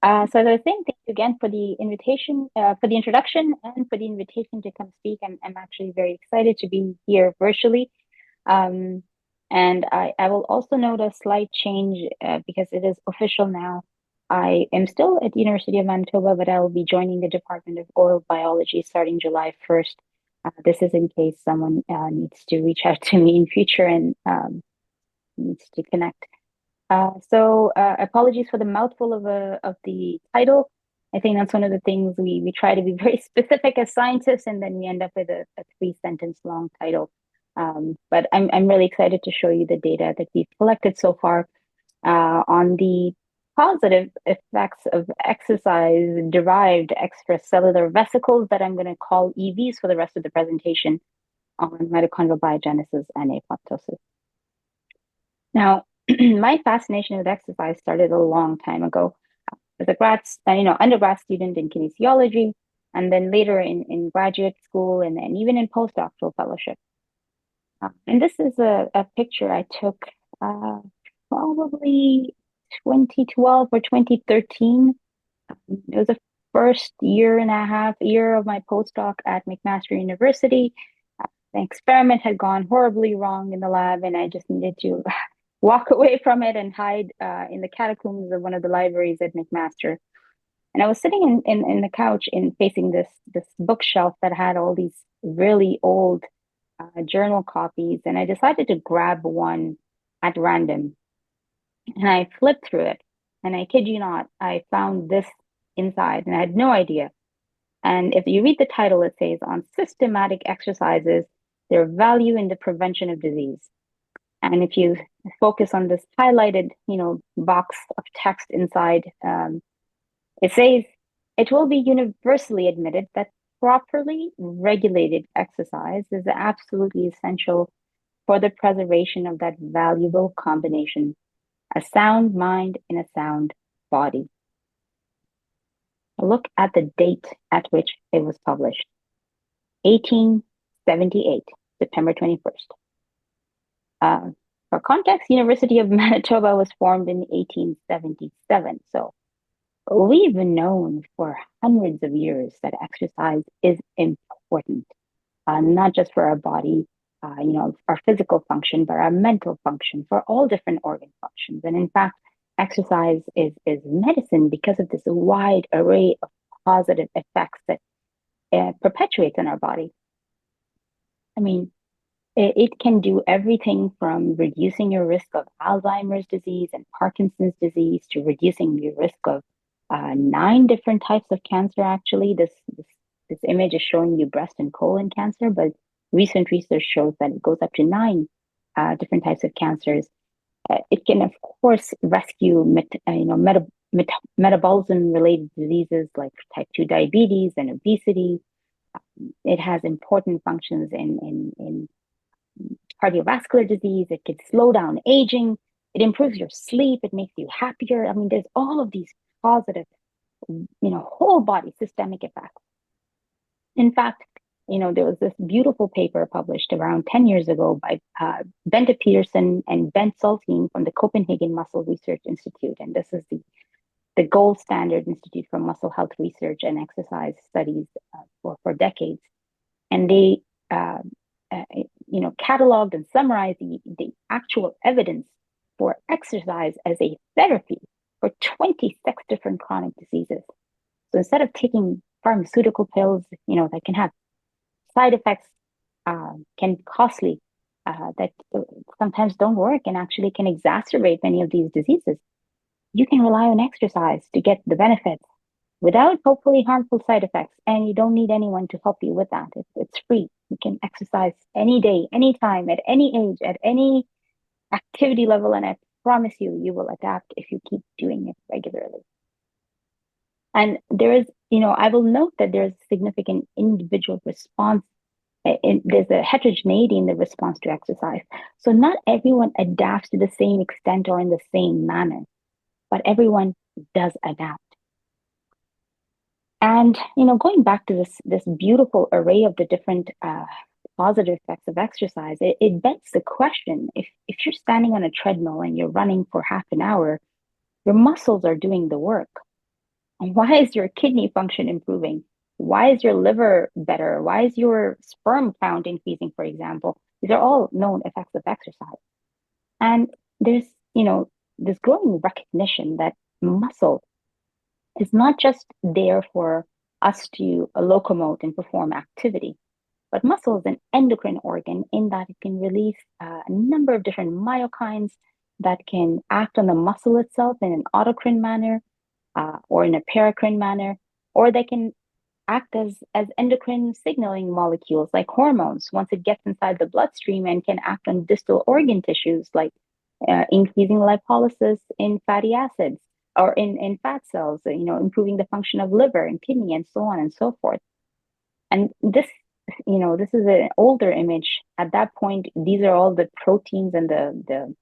So as I was saying, thank you again for the invitation, for the introduction, and for the invitation to come speak. I'm actually very excited to be here virtually. Um, and I will also note a slight change because it is official now. I am still at the University of Manitoba, but I will be joining the Department of Oil Biology starting July 1st. This is in case someone needs to reach out to me in future and needs to connect. So apologies for the mouthful of the title. I think that's one of the things we try to be very specific as scientists, and then we end up with a 3 sentence long title. But I'm really excited to show you the data that we've collected so far on the positive effects of exercise derived extracellular vesicles that I'm going to call EVs for the rest of the presentation on mitochondrial biogenesis and apoptosis. Now, my fascination with exercise started a long time ago as a undergrad student in kinesiology, and then later in graduate school and even in postdoctoral fellowship. And this is a picture I took probably 2012 or 2013. It was the first year and a half year of my postdoc at McMaster University. The experiment had gone horribly wrong in the lab, and I just needed to walk away from it and hide in the catacombs of one of the libraries at McMaster. And I was sitting in the couch in facing this bookshelf that had all these really old journal copies, and I decided to grab one at random. And I flipped through it, and I kid you not, I found this inside, and I had no idea. And if you read the title, it says on systematic exercises, their value in the prevention of disease. And if you focus on this highlighted, box of text inside, it says it will be universally admitted that properly regulated exercise is absolutely essential for the preservation of that valuable combination, a sound mind in a sound body. Look at the date at which it was published, 1878, September 21st. For context, University of Manitoba was formed in 1877. So we've known for hundreds of years that exercise is important, not just for our body, our physical function, but our mental function, for all different organ functions. And in fact, exercise is medicine because of this wide array of positive effects that perpetuates in our body. I mean, it can do everything from reducing your risk of Alzheimer's disease and Parkinson's disease to reducing your risk of 9 different types of cancer. Actually, this image is showing you breast and colon cancer, but recent research shows that it goes up to 9 different types of cancers. It can, of course, rescue metabolism-related diseases like type 2 diabetes and obesity. It has important functions in cardiovascular disease. It can slow down aging. It improves your sleep. It makes you happier. I mean, there's all of these positive, whole body systemic effects. In fact, there was this beautiful paper published around 10 years ago by Bente Peterson and Bent Saltine from the Copenhagen Muscle Research Institute. And this is the gold standard institute for muscle health research and exercise studies for decades. And they cataloged and summarized the actual evidence for exercise as a therapy for 26 different chronic diseases. So instead of taking pharmaceutical pills, that can have side effects, can be costly, that sometimes don't work and actually can exacerbate many of these diseases, you can rely on exercise to get the benefits without hopefully harmful side effects. And you don't need anyone to help you with that. It's free. You can exercise any day, anytime, at any age, at any activity level. And I promise you will adapt if you keep doing it regularly. And there is, I will note that there's significant individual response. There's a heterogeneity in the response to exercise. So not everyone adapts to the same extent or in the same manner, but everyone does adapt. And, going back to this beautiful array of the different positive effects of exercise, it begs the question, if you're standing on a treadmill and you're running for half an hour, your muscles are doing the work. Why is your kidney function improving? Why is your liver better? Why is your sperm count increasing, for example? These are all known effects of exercise. And there's, you know, this growing recognition that muscle is not just there for us to locomote and perform activity, but muscle is an endocrine organ in that it can release a number of different myokines that can act on the muscle itself in an autocrine manner or in a paracrine manner, or they can act as endocrine signaling molecules like hormones once it gets inside the bloodstream and can act on distal organ tissues like increasing lipolysis in fatty acids or in fat cells, improving the function of liver and kidney and so on and so forth. And this is an older image. At that point, these are all the proteins and the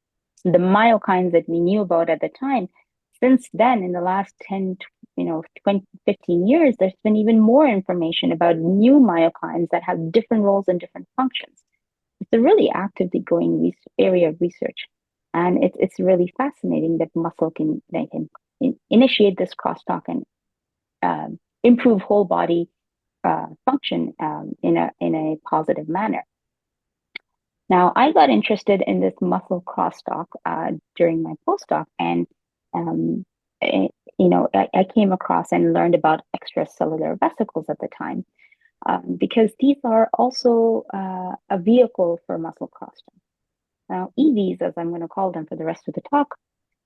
myokines that we knew about at the time. Since then, in the last 10, 20, 15 years, there's been even more information about new myokines that have different roles and different functions. It's a really actively growing area of research. And it's really fascinating that muscle can initiate this crosstalk and improve whole body function in a positive manner. Now, I got interested in this muscle crosstalk during my postdoc, and I came across and learned about extracellular vesicles at the time, because these are also a vehicle for muscle crosstalk. Now, EVs, as I'm going to call them for the rest of the talk,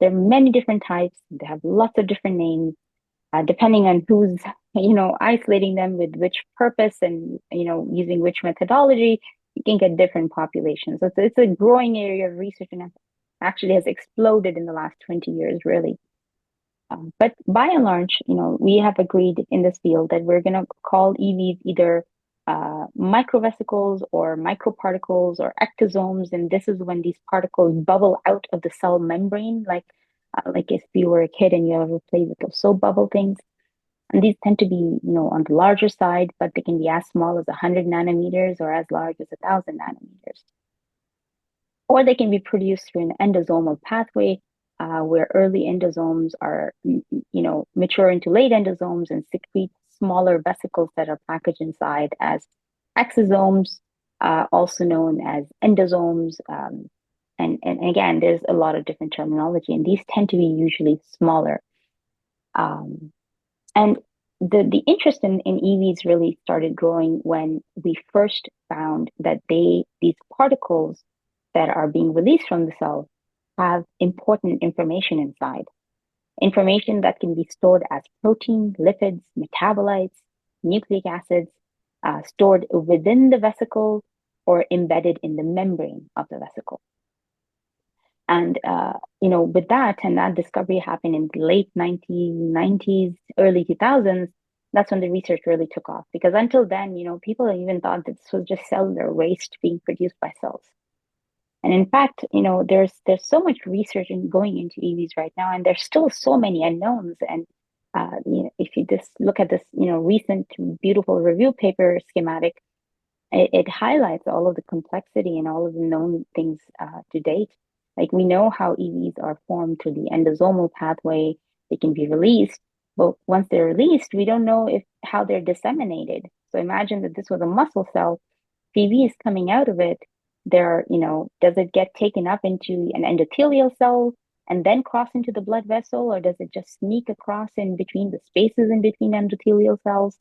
there are many different types. They have lots of different names, depending on who's isolating them with which purpose and using which methodology. You can get different populations. So it's a growing area of research and actually has exploded in the last 20 years, really. But by and large, we have agreed in this field that we're going to call EVs either microvesicles or microparticles or ectosomes. And this is when these particles bubble out of the cell membrane, like if you were a kid and you ever played with those soap bubble things. And these tend to be, on the larger side, but they can be as small as 100 nanometers or as large as 1,000 nanometers. Or they can be produced through an endosomal pathway, where early endosomes are, mature into late endosomes and secrete smaller vesicles that are packaged inside as exosomes, also known as endosomes. And again, there's a lot of different terminology, and these tend to be usually smaller. And the interest in EVs really started growing when we first found that these particles that are being released from the cell have important information inside. Information that can be stored as protein, lipids, metabolites, nucleic acids, stored within the vesicle or embedded in the membrane of the vesicle. And, with that, and that discovery happened in the late 1990s, early 2000s, that's when the research really took off. Because until then, people even thought that this was just cellular waste being produced by cells. And in fact, there's so much research going into EVs right now, and there's still so many unknowns. And if you just look at this, recent beautiful review paper schematic, it highlights all of the complexity and all of the known things to date. Like we know how EVs are formed through the endosomal pathway. They can be released, but once they're released, we don't know how they're disseminated. So imagine that this was a muscle cell. EV is coming out of it. Does it get taken up into an endothelial cell and then cross into the blood vessel, or does it just sneak across in between the spaces in between endothelial cells?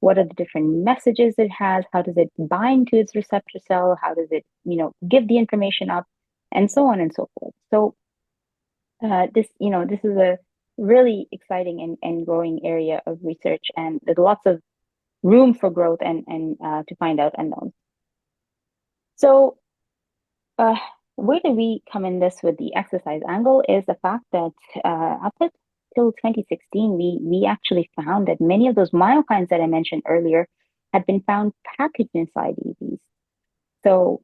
What are the different messages it has? How does it bind to its receptor cell? How does it, give the information up, and so on and so forth. So this is a really exciting and growing area of research, and there's lots of room for growth and to find out unknowns. So where do we come in this with the exercise angle is the fact that up until 2016, we actually found that many of those myokines that I mentioned earlier had been found packaged inside EVs. So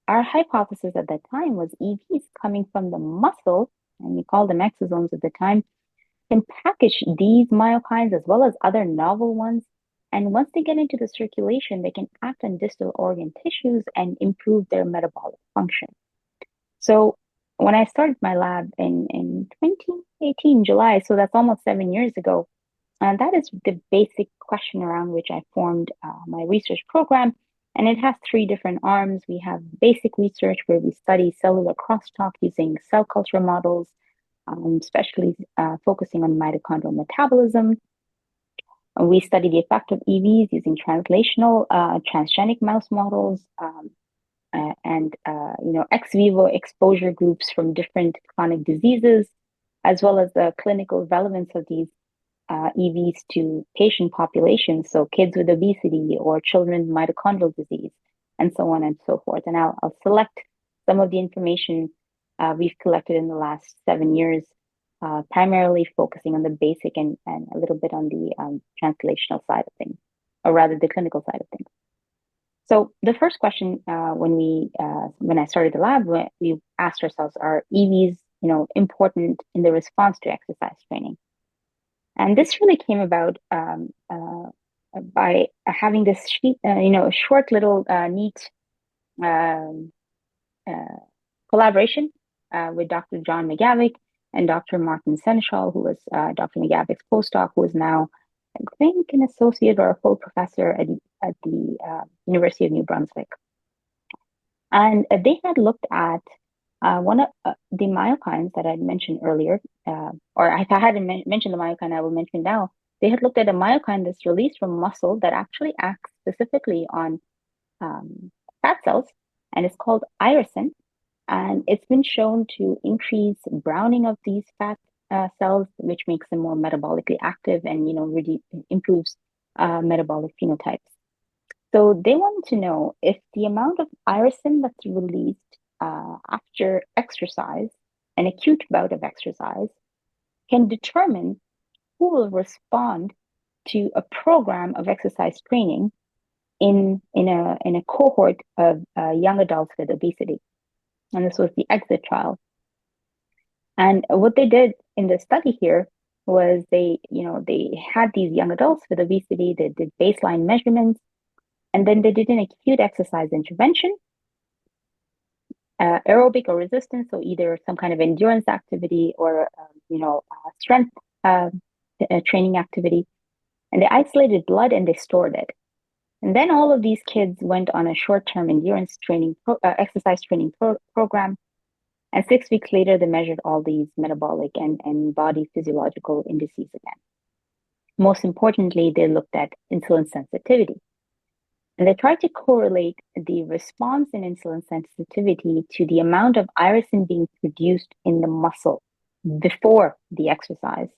our hypothesis at that time was EVs coming from the muscle, and we called them exosomes at the time, can package these myokines as well as other novel ones. And once they get into the circulation, they can act on distal organ tissues and improve their metabolic function. So when I started my lab in 2018, 2018, July, so that's almost 7 years ago. And that is the basic question around which I formed my research program. And it has three different arms. We have basic research where we study cellular crosstalk using cell culture models, especially focusing on mitochondrial metabolism. We study the effect of EVs using translational transgenic mouse models and ex vivo exposure groups from different chronic diseases, as well as the clinical relevance of these EVs to patient populations, so kids with obesity or children with mitochondrial disease, and so on and so forth. And I'll select some of the information we've collected in the last 7 years, primarily focusing on the basic and a little bit on the translational side of things, or rather the clinical side of things. So the first question when I started the lab, we asked ourselves, are EVs important in the response to exercise training? And this really came about by having this short little neat collaboration with Dr. John McGavick and Dr. Martin Seneschal, who was Dr. McGavick's postdoc, who is now, I think, an associate or a full professor at the University of New Brunswick. And they had looked at one of the myokines that I'd mentioned earlier, or if I hadn't mentioned the myokine, I will mention now. They had looked at a myokine that's released from muscle that actually acts specifically on fat cells, and it's called irisin. And it's been shown to increase browning of these fat cells, which makes them more metabolically active and really improves metabolic phenotypes. So they wanted to know if the amount of irisin that's released after exercise, an acute bout of exercise, can determine who will respond to a program of exercise training in a cohort of young adults with obesity. And this was the EXIT trial. And what they did in the study here was they had these young adults with obesity, they did baseline measurements, and then they did an acute exercise intervention, aerobic or resistance, so either some kind of endurance activity or strength training activity, and they isolated blood and they stored it. And then all of these kids went on a short-term endurance training exercise training program, and 6 weeks later they measured all these metabolic and body physiological indices again. Most importantly, they looked at insulin sensitivity. And they tried to correlate the response in insulin sensitivity to the amount of irisin being produced in the muscle before the exercise.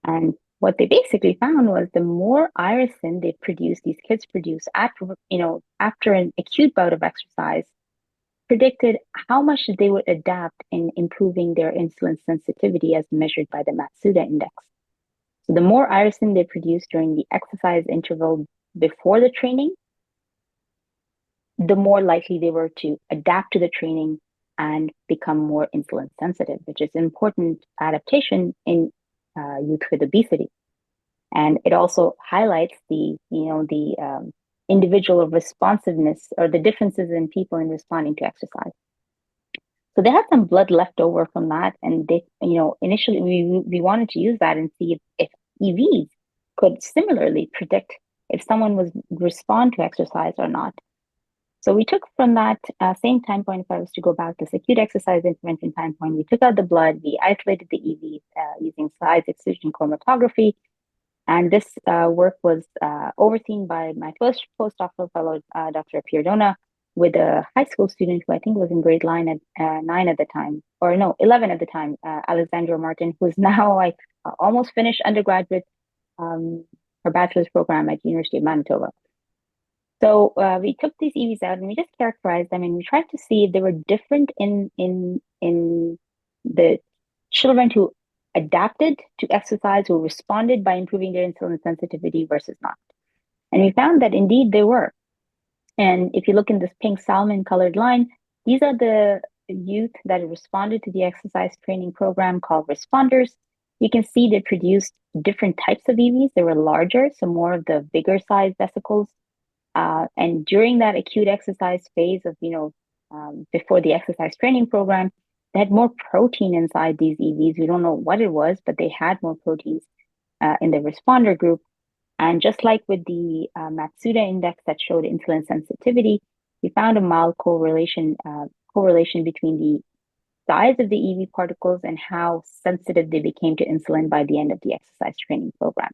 And what they basically found was the more irisin these kids produce after an acute bout of exercise, predicted how much they would adapt in improving their insulin sensitivity as measured by the Matsuda index. So the more irisin they produce during the exercise interval before the training, the more likely they were to adapt to the training and become more insulin sensitive, which is an important adaptation in youth with obesity. And it also highlights the individual responsiveness or the differences in people in responding to exercise. So they had some blood left over from that, and they, initially we wanted to use that and see if EVs could similarly predict if someone would respond to exercise or not. So we took from that same time point, if I was to go back, this acute exercise intervention time point, we took out the blood, we isolated the EVs using size excision chromatography. And this work was overseen by my first postdoctoral fellow, Dr. Pierdona, with a high school student who I think was in grade 9 at the time, or no, 11 at the time, Alexandra Martin, who's now almost finished undergraduate, her bachelor's program at University of Manitoba. So we took these EVs out and we just characterized them, and we tried to see if they were different in the children who adapted to exercise, who responded by improving their insulin sensitivity versus not. And we found that indeed they were. And if you look in this pink salmon colored line, these are the youth that responded to the exercise training program called responders. You can see they produced different types of EVs. They were larger, so more of the bigger size vesicles. And during that acute exercise phase of, before the exercise training program, they had more protein inside these EVs. We don't know what it was, but they had more proteins in the responder group. And just like with the Matsuda index that showed insulin sensitivity, we found a mild correlation between the size of the EV particles and how sensitive they became to insulin by the end of the exercise training program.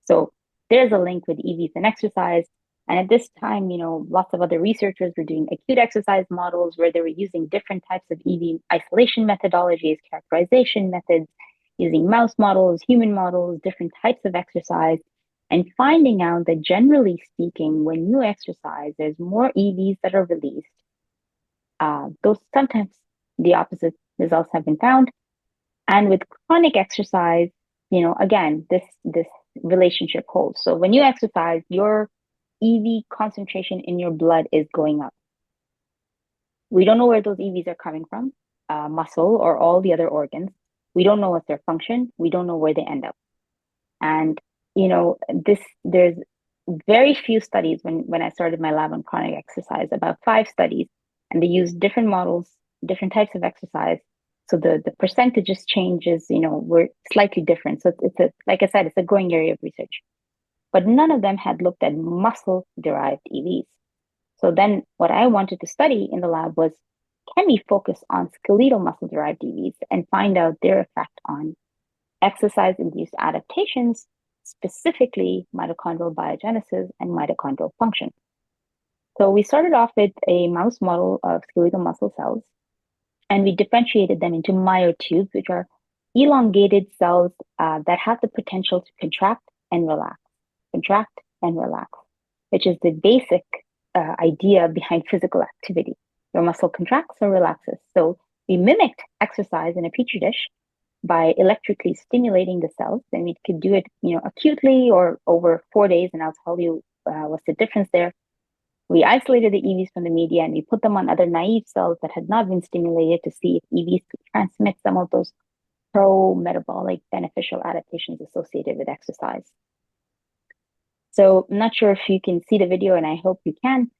So there's a link with EVs and exercise. And at this time, lots of other researchers were doing acute exercise models where they were using different types of EV isolation methodologies, characterization methods, using mouse models, human models, different types of exercise, and finding out that generally speaking, when you exercise, there's more EVs that are released. Those sometimes the opposite results have been found. And with chronic exercise, again, this relationship holds. So when you exercise, your EV concentration in your blood is going up. We don't know where those EVs are coming from, muscle or all the other organs. We don't know what their function. We don't know where they end up. And there's very few studies when I started my lab on chronic exercise, about 5 studies, and they use different models, different types of exercise. So the percentages changes, were slightly different. So it's like I said, it's a growing area of research. But none of them had looked at muscle-derived EVs. So then what I wanted to study in the lab was, can we focus on skeletal muscle-derived EVs and find out their effect on exercise-induced adaptations, specifically mitochondrial biogenesis and mitochondrial function. So we started off with a mouse model of skeletal muscle cells, and we differentiated them into myotubes, which are elongated cells that have the potential to contract and relax, which is the basic idea behind physical activity. Your muscle contracts or relaxes. So we mimicked exercise in a petri dish by electrically stimulating the cells, and we could do it, acutely or over 4 days, and I'll tell you what's the difference there. We isolated the EVs from the media, and we put them on other naive cells that had not been stimulated to see if EVs could transmit some of those pro-metabolic beneficial adaptations associated with exercise. So I'm not sure if you can see the video, and I hope you can.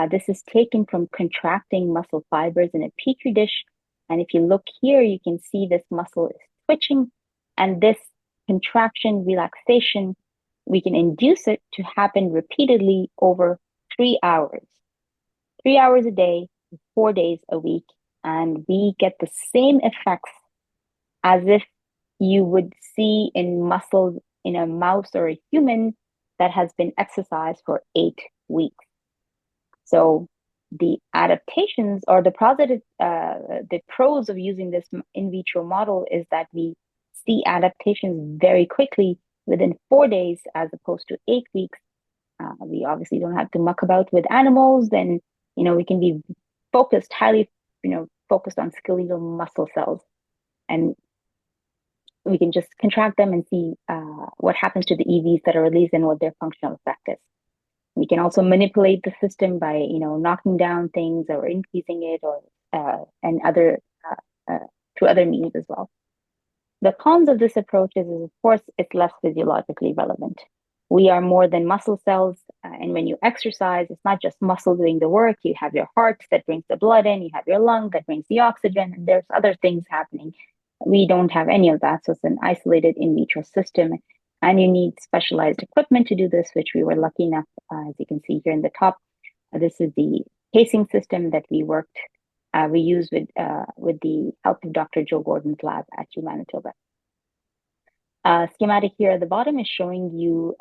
This is taken from contracting muscle fibers in a petri dish. And if you look here, you can see this muscle is twitching, and this contraction, relaxation, we can induce it to happen repeatedly over 3 hours. 3 hours a day, 4 days a week, and we get the same effects as if you would see in muscles in a mouse or a human that has been exercised for 8 weeks. So the adaptations or the pros of using this in vitro model is that we see adaptations very quickly within 4 days as opposed to 8 weeks. We obviously don't have to muck about with animals, and we can be highly focused on skeletal muscle cells, and we can just contract them and see what happens to the EVs that are released and what their functional effect is. We can also manipulate the system by, knocking down things or increasing it, or and other through other means as well. The cons of this approach is, of course, it's less physiologically relevant. We are more than muscle cells, and when you exercise, it's not just muscle doing the work. You have your heart that brings the blood in, you have your lung that brings the oxygen, and there's other things happening. We don't have any of that, so it's an isolated in vitro system. And you need specialized equipment to do this, which we were lucky enough, as you can see here in the top. This is the pacing system that we used with the help of Dr. Joe Gordon's lab at Manitoba. Schematic here at the bottom is showing you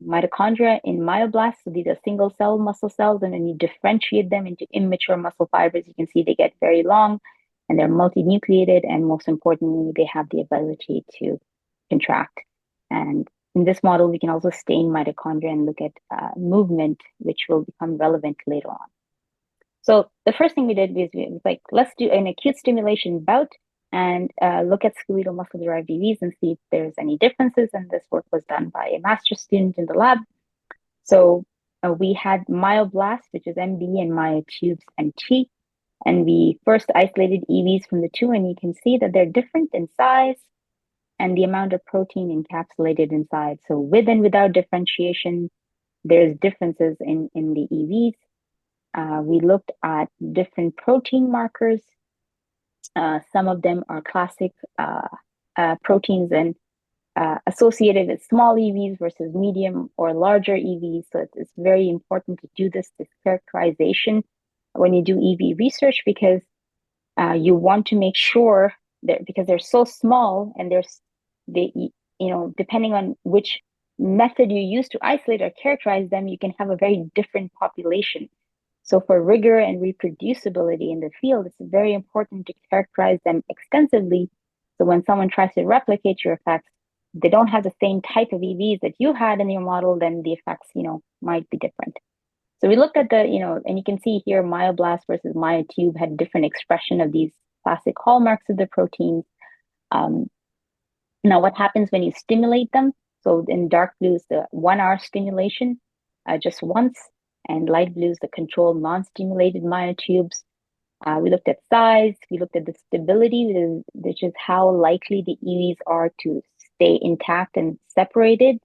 mitochondria in myoblasts. So these are single cell muscle cells, and then you differentiate them into immature muscle fibers. You can see they get very long, and they're multinucleated, and most importantly, they have the ability to contract. And in this model, we can also stain mitochondria and look at movement, which will become relevant later on. So the first thing we did was let's do an acute stimulation bout and look at skeletal muscle-derived EVs and see if there's any differences. And this work was done by a master's student in the lab. So we had myoblasts, which is MB, and myotubes and T. And we first isolated EVs from the two, and you can see that they're different in size and the amount of protein encapsulated inside. So with and without differentiation, there's differences in the EVs. We looked at different protein markers, Some of them are classic proteins and associated with small EVs versus medium or larger EVs. So it's very important to do this characterization when you do EV research, because you want to make sure that, because they're so small and depending on which method you use to isolate or characterize them, you can have a very different population. So for rigor and reproducibility in the field, it's very important to characterize them extensively. So when someone tries to replicate your effects, they don't have the same type of EVs that you had in your model, then the effects, might be different. So we looked at and you can see here myoblast versus myotube had different expression of these classic hallmarks of the proteins. Now, what happens when you stimulate them? So in dark blue is the 1 hour stimulation, just once, and light blue is the controlled non-stimulated myotubes. We looked at size, we looked at the stability, which is how likely the EVs are to stay intact and separated.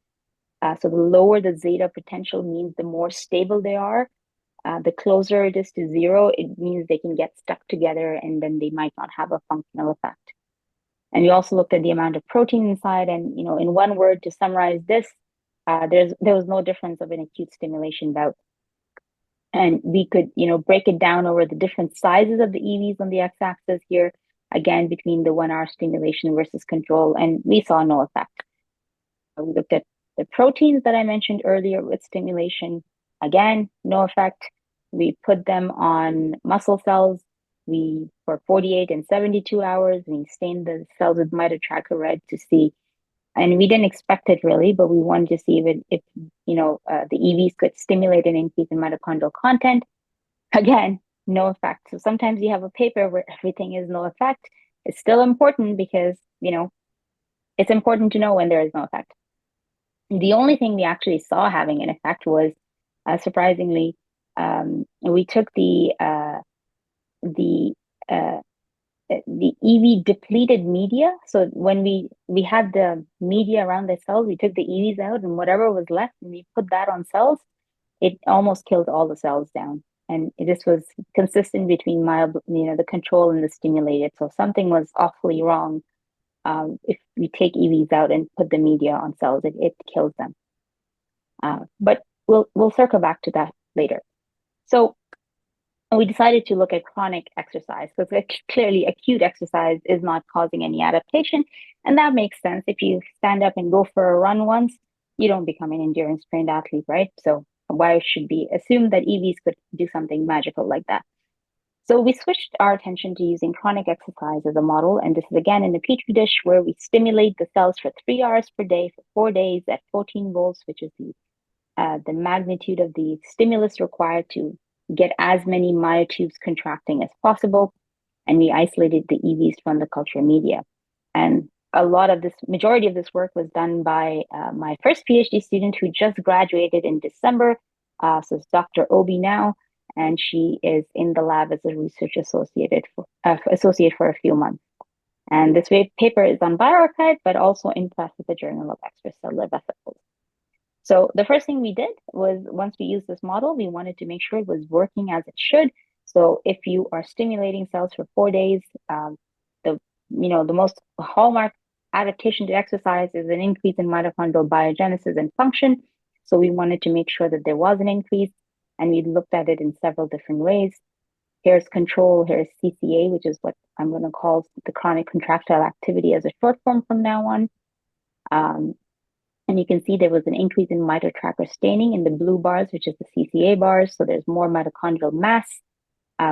So the lower the zeta potential means the more stable they are. The closer it is to 0, it means they can get stuck together and then they might not have a functional effect. And we also looked at the amount of protein inside, and in one word to summarize this, there was no difference of an acute stimulation bout. And we could, break it down over the different sizes of the EVs on the x-axis here, again, between the 1 hour stimulation versus control, and we saw no effect. We looked at the proteins that I mentioned earlier with stimulation. Again, no effect. We put them on muscle cells. For 48 and 72 hours, we stained the cells with mitochondrial red to see, and we didn't expect it really, but we wanted to see if the EVs could stimulate an increase in mitochondrial content. Again, no effect. So sometimes you have a paper where everything is no effect. It's still important because, it's important to know when there is no effect. The only thing we actually saw having an effect was, surprisingly, we took the EV depleted media. So when we had the media around the cells, we took the EVs out, and whatever was left, and we put that on cells, it almost killed all the cells down. And this was consistent between the control and the stimulated. So something was awfully wrong. If we take EVs out and put the media on cells, it kills them. But we'll circle back to that later. So we decided to look at chronic exercise, because clearly acute exercise is not causing any adaptation. And that makes sense. If you stand up and go for a run once, you don't become an endurance trained athlete, right? So why should we assume that EVs could do something magical like that? So we switched our attention to using chronic exercise as a model. And this is again in a petri dish where we stimulate the cells for 3 hours per day for 4 days at 14 volts, which is the magnitude of the stimulus required to get as many myotubes contracting as possible. And we isolated the EVs from the culture media. And majority of this work was done by my first PhD student who just graduated in December. So it's Dr. Obi now, and she is in the lab as a research associate for a few months. And this paper is on bioRxiv, but also in press with the Journal of Extracellular Vesicles. So the first thing we did was, once we used this model, we wanted to make sure it was working as it should. So if you are stimulating cells for 4 days, the most hallmark adaptation to exercise is an increase in mitochondrial biogenesis and function. So we wanted to make sure that there was an increase, and we looked at it in several different ways. Here's control, here's CCA, which is what I'm going to call the chronic contractile activity as a short form from now on. And you can see there was an increase in mitotracker staining in the blue bars, which is the CCA bars. So there's more mitochondrial mass.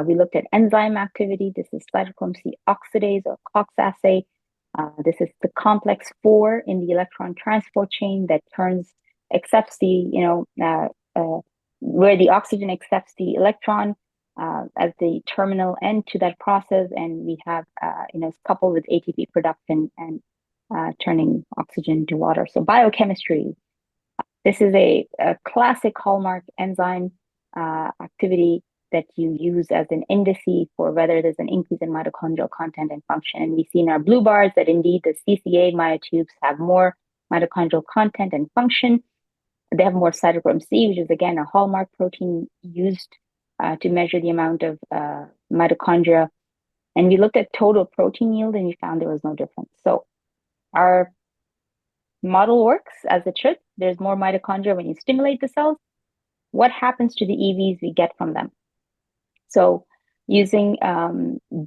We looked at enzyme activity. This is cytochrome C oxidase or COX assay. This is the complex 4 in the electron transport chain that accepts where the oxygen accepts the electron as the terminal end to that process. And we have, coupled with ATP production and turning oxygen to water. So biochemistry. This is a classic hallmark enzyme activity that you use as an indice for whether there's an increase in mitochondrial content and function. And we see in our blue bars that indeed the CCA myotubes have more mitochondrial content and function. They have more cytochrome C, which is again a hallmark protein used to measure the amount of mitochondria. And we looked at total protein yield and we found there was no difference. So our model works as it should. There's more mitochondria when you stimulate the cells. What happens to the EVs we get from them? So using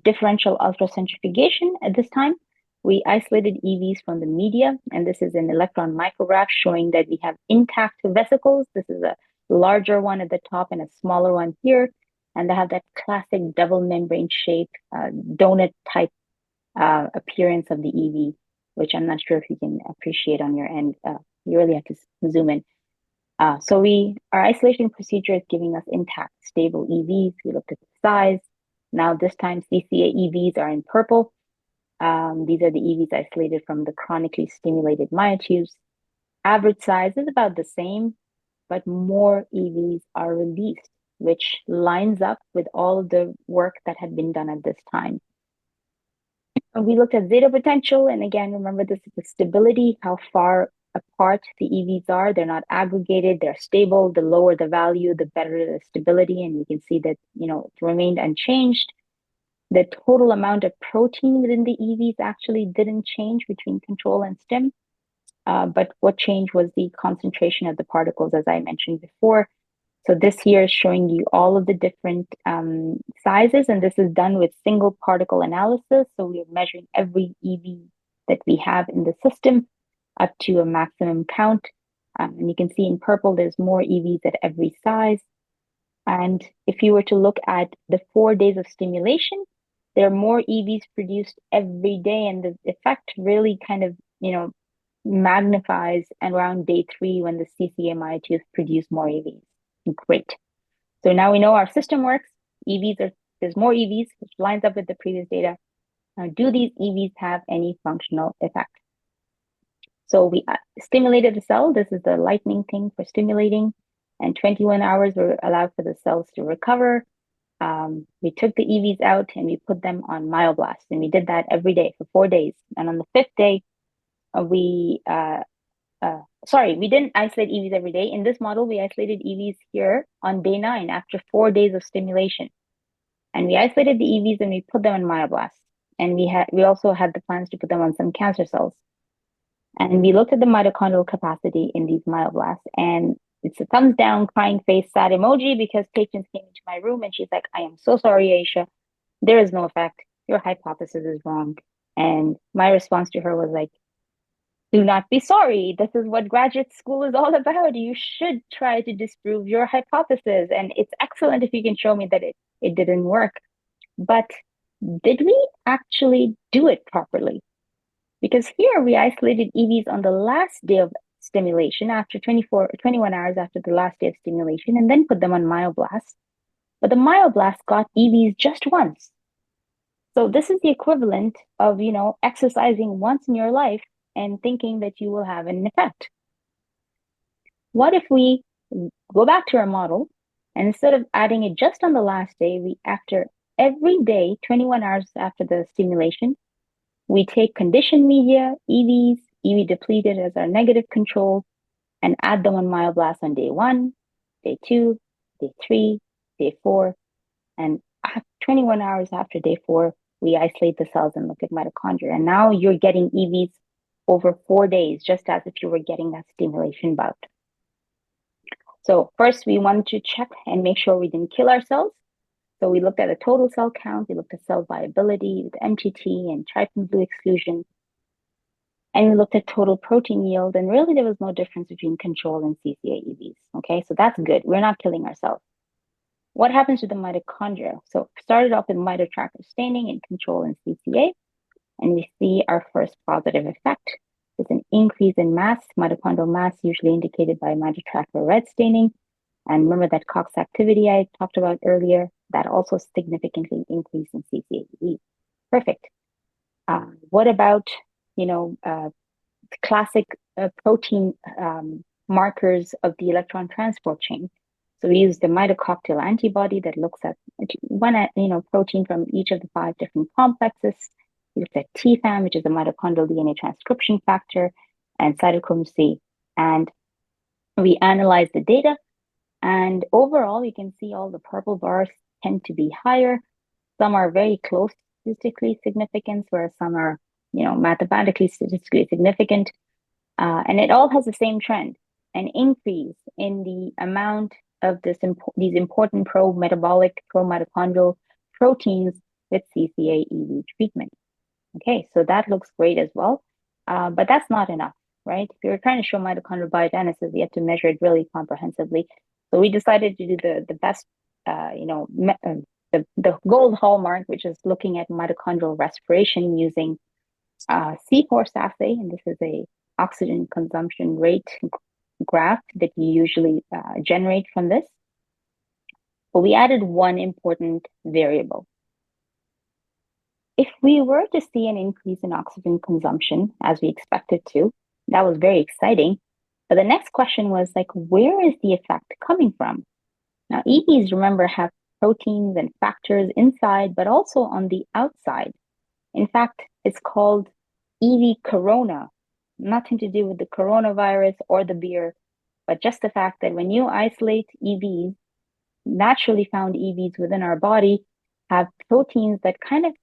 differential ultracentrifugation at this time, we isolated EVs from the media, and this is an electron micrograph showing that we have intact vesicles. This is a larger one at the top and a smaller one here, and they have that classic double membrane shape, donut type appearance of the EV, which I'm not sure if you can appreciate on your end. You really have to zoom in. So our isolation procedure is giving us intact, stable EVs. We looked at the size. Now this time CCA EVs are in purple. These are the EVs isolated from the chronically stimulated myotubes. Average size is about the same, but more EVs are released, which lines up with all of the work that had been done at this time. We looked at zeta potential, and again, remember this is the stability, how far apart the EVs are. They're not aggregated, they're stable. The lower the value, the better the stability, and you can see that, it remained unchanged. The total amount of protein within the EVs actually didn't change between control and stim, but what changed was the concentration of the particles, as I mentioned before. So this here is showing you all of the different sizes, and this is done with single particle analysis. So we're measuring every EV that we have in the system up to a maximum count. And you can see in purple, there's more EVs at every size. And if you were to look at the 4 days of stimulation, there are more EVs produced every day, and the effect really kind of, magnifies around day 3 when the CCA myotubes produce more EVs. Great. So now we know our system works. There's more EVs, which lines up with the previous data. Now, do these EVs have any functional effect? So we stimulated the cell. This is the lightning thing for stimulating, and 21 hours were allowed for the cells to recover. We took the EVs out and we put them on myoblasts, and we did that every day for 4 days. And on the 5th day, we didn't isolate EVs every day. In this model, we isolated EVs here on day 9 after 4 days of stimulation. And we isolated the EVs and we put them on myoblasts. And we also had the plans to put them on some cancer cells. And we looked at the mitochondrial capacity in these myoblasts. And it's a thumbs down, crying face, sad emoji, because patients came into my room and she's like, I am so sorry, Ayesha. There is no effect. Your hypothesis is wrong. And my response to her was like, do not be sorry. This is what graduate school is all about. You should try to disprove your hypothesis. And it's excellent if you can show me that it didn't work. But did we actually do it properly? Because here we isolated EVs on the last day of stimulation after 21 hours after the last day of stimulation, and then put them on myoblasts. But the myoblasts got EVs just once. So this is the equivalent of, exercising once in your life and thinking that you will have an effect. What if we go back to our model, and instead of adding it just on the last day, after every day, 21 hours after the stimulation, we take conditioned media, EVs, EV depleted as our negative control, and add them on myoblasts on day 1, day 2, day 3, day 4, and 21 hours after day 4, we isolate the cells and look at mitochondria. And now you're getting EVs over 4 days, just as if you were getting that stimulation bout. So first, we wanted to check and make sure we didn't kill our cells. So we looked at the total cell count, we looked at cell viability with MTT and trypsin blue exclusion, and we looked at total protein yield, and really there was no difference between control and CCA EVs. Okay, so that's good. We're not killing ourselves. What happens to the mitochondria? So started off with mitotracker staining in control and CCA, and we see our first positive effect. It's an increase in mass, mitochondrial mass, usually indicated by mitotracker red staining. And remember that COX activity I talked about earlier, that also significantly increased in CCA. Perfect. What about, classic protein markers of the electron transport chain? So we use the mitococktail antibody that looks at one, protein from each of the 5 different complexes. We looked at TFAM, which is a mitochondrial DNA transcription factor, and cytochrome C. And we analyzed the data. And overall, you can see all the purple bars tend to be higher. Some are very close statistically significant, whereas some are, mathematically statistically significant. And it all has the same trend, an increase in the amount of these important pro-metabolic, pro-mitochondrial proteins with CCA-EV treatment. Okay, so that looks great as well, but that's not enough, right? If you're trying to show mitochondrial biogenesis, you have to measure it really comprehensively. So we decided to do the best, the gold hallmark, which is looking at mitochondrial respiration using C-force assay, and this is a oxygen consumption rate graph that you usually generate from this. But we added one important variable. If we were to see an increase in oxygen consumption, as we expected to, that was very exciting. But the next question was like, where is the effect coming from? Now, EVs, remember, have proteins and factors inside, but also on the outside. In fact, it's called EV corona, nothing to do with the coronavirus or the beer, but just the fact that when you isolate EVs, naturally found EVs within our body have proteins that kind of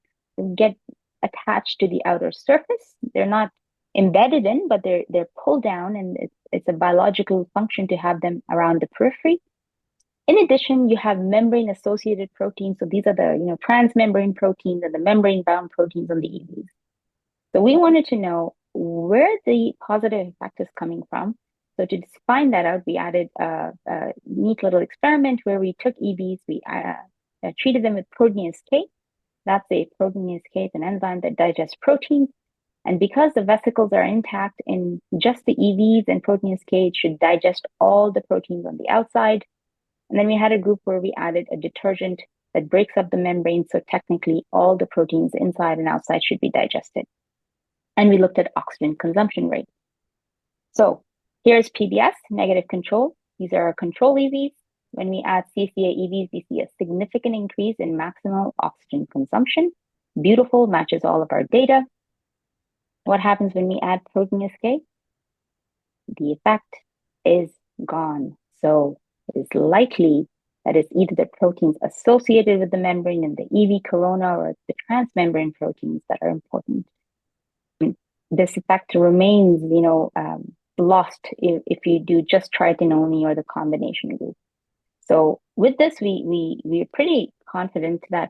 get attached to the outer surface. They're not embedded in, but they're pulled down, and it's a biological function to have them around the periphery. In addition, you have membrane-associated proteins. So these are the transmembrane proteins and the membrane-bound proteins on the EVs. So we wanted to know where the positive effect is coming from. So to find that out, we added a neat little experiment where we took EVs, we treated them with proteinase K. That's a proteinase K, it's an enzyme that digests proteins. And because the vesicles are intact in just the EVs and proteinase K, it should digest all the proteins on the outside. And then we had a group where we added a detergent that breaks up the membrane. So technically all the proteins inside and outside should be digested. And we looked at oxygen consumption rate. So here's PBS, negative control. These are our control EVs. When we add CCA-EVs, we see a significant increase in maximal oxygen consumption. Beautiful, matches all of our data. What happens when we add proteinase K? The effect is gone. So it is likely that it's either the proteins associated with the membrane in the EV corona or the transmembrane proteins that are important. This effect remains, lost if you do just tritone only or the combination group. So with this, we're pretty confident that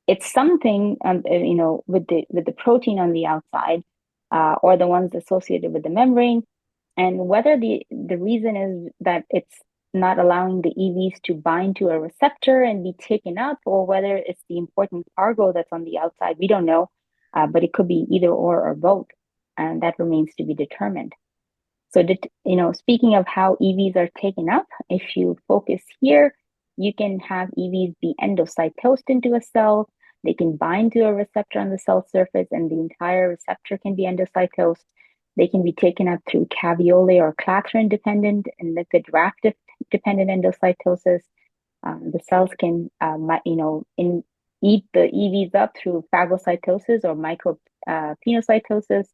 it's something, with the protein on the outside or the ones associated with the membrane, and whether the reason is that it's not allowing the EVs to bind to a receptor and be taken up, or whether it's the important cargo that's on the outside, we don't know, but it could be either or both, and that remains to be determined. So, speaking of how EVs are taken up, if you focus here, you can have EVs be endocytosed into a cell. They can bind to a receptor on the cell surface, and the entire receptor can be endocytosed. They can be taken up through caveolae or clathrin-dependent and lipid raft-dependent endocytosis. The cells can, eat the EVs up through phagocytosis or micropenocytosis.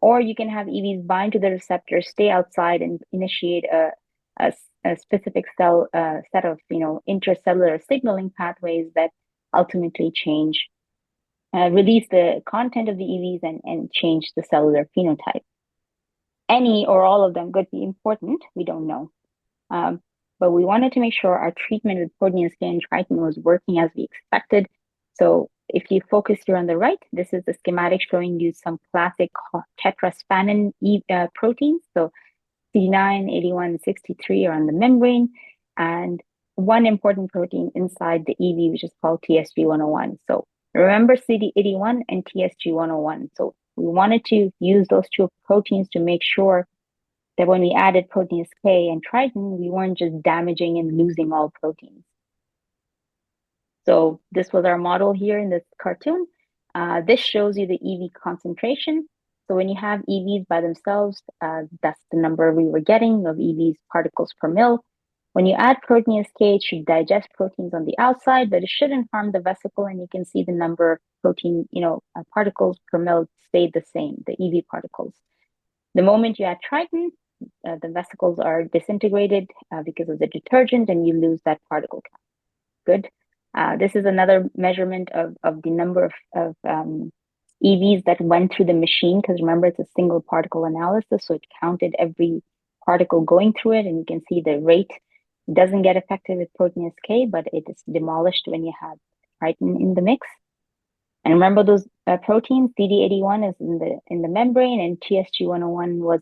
Or you can have EVs bind to the receptor, stay outside, and initiate a specific cell set of intracellular signaling pathways that ultimately release the content of the EVs and change the cellular phenotype. Any or all of them could be important. We don't know. But we wanted to make sure our treatment with proteinase K and tritone was working as we expected. So if you focus here on the right, this is the schematic showing you some classic tetraspanin proteins. So C9, 81, 63 are on the membrane, and one important protein inside the EV, which is called TSG101. So remember CD81 and TSG101. So we wanted to use those two proteins to make sure that when we added proteinase K and tritone, we weren't just damaging and losing all proteins. So this was our model here in this cartoon. This shows you the EV concentration. So when you have EVs by themselves, that's the number we were getting of EVs particles per mil. When you add proteinase K, it should digest proteins on the outside, but it shouldn't harm the vesicle, and you can see the number of protein, particles per mil stayed the same, the EV particles. The moment you add tritone, the vesicles are disintegrated because of the detergent, and you lose that particle count. Good. This is another measurement of the number of EVs that went through the machine, because remember, it's a single particle analysis, so it counted every particle going through it, and you can see the rate doesn't get affected with protein SK, but it is demolished when you have chitin in the mix. And remember those proteins, CD81 is in the membrane, and TSG101 was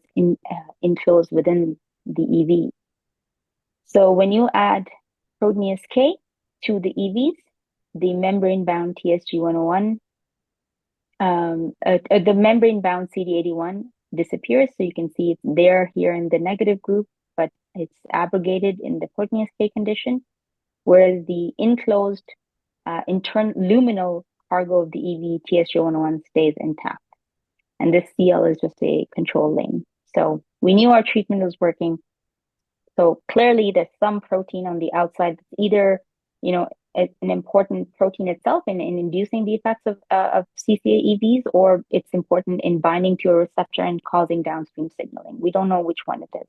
enclosed within the EV. So when you add protein SK to the EVs, the membrane-bound TSG101, the membrane-bound CD81 disappears. So you can see it's there here in the negative group, but it's abrogated in the protein SK condition, whereas the enclosed luminal cargo of the EV TSG101 stays intact. And this CL is just a control lane. So we knew our treatment was working. So clearly there's some protein on the outside that's either, an important protein itself in inducing the effects of CCA-EVs, or it's important in binding to a receptor and causing downstream signaling. We don't know which one it is.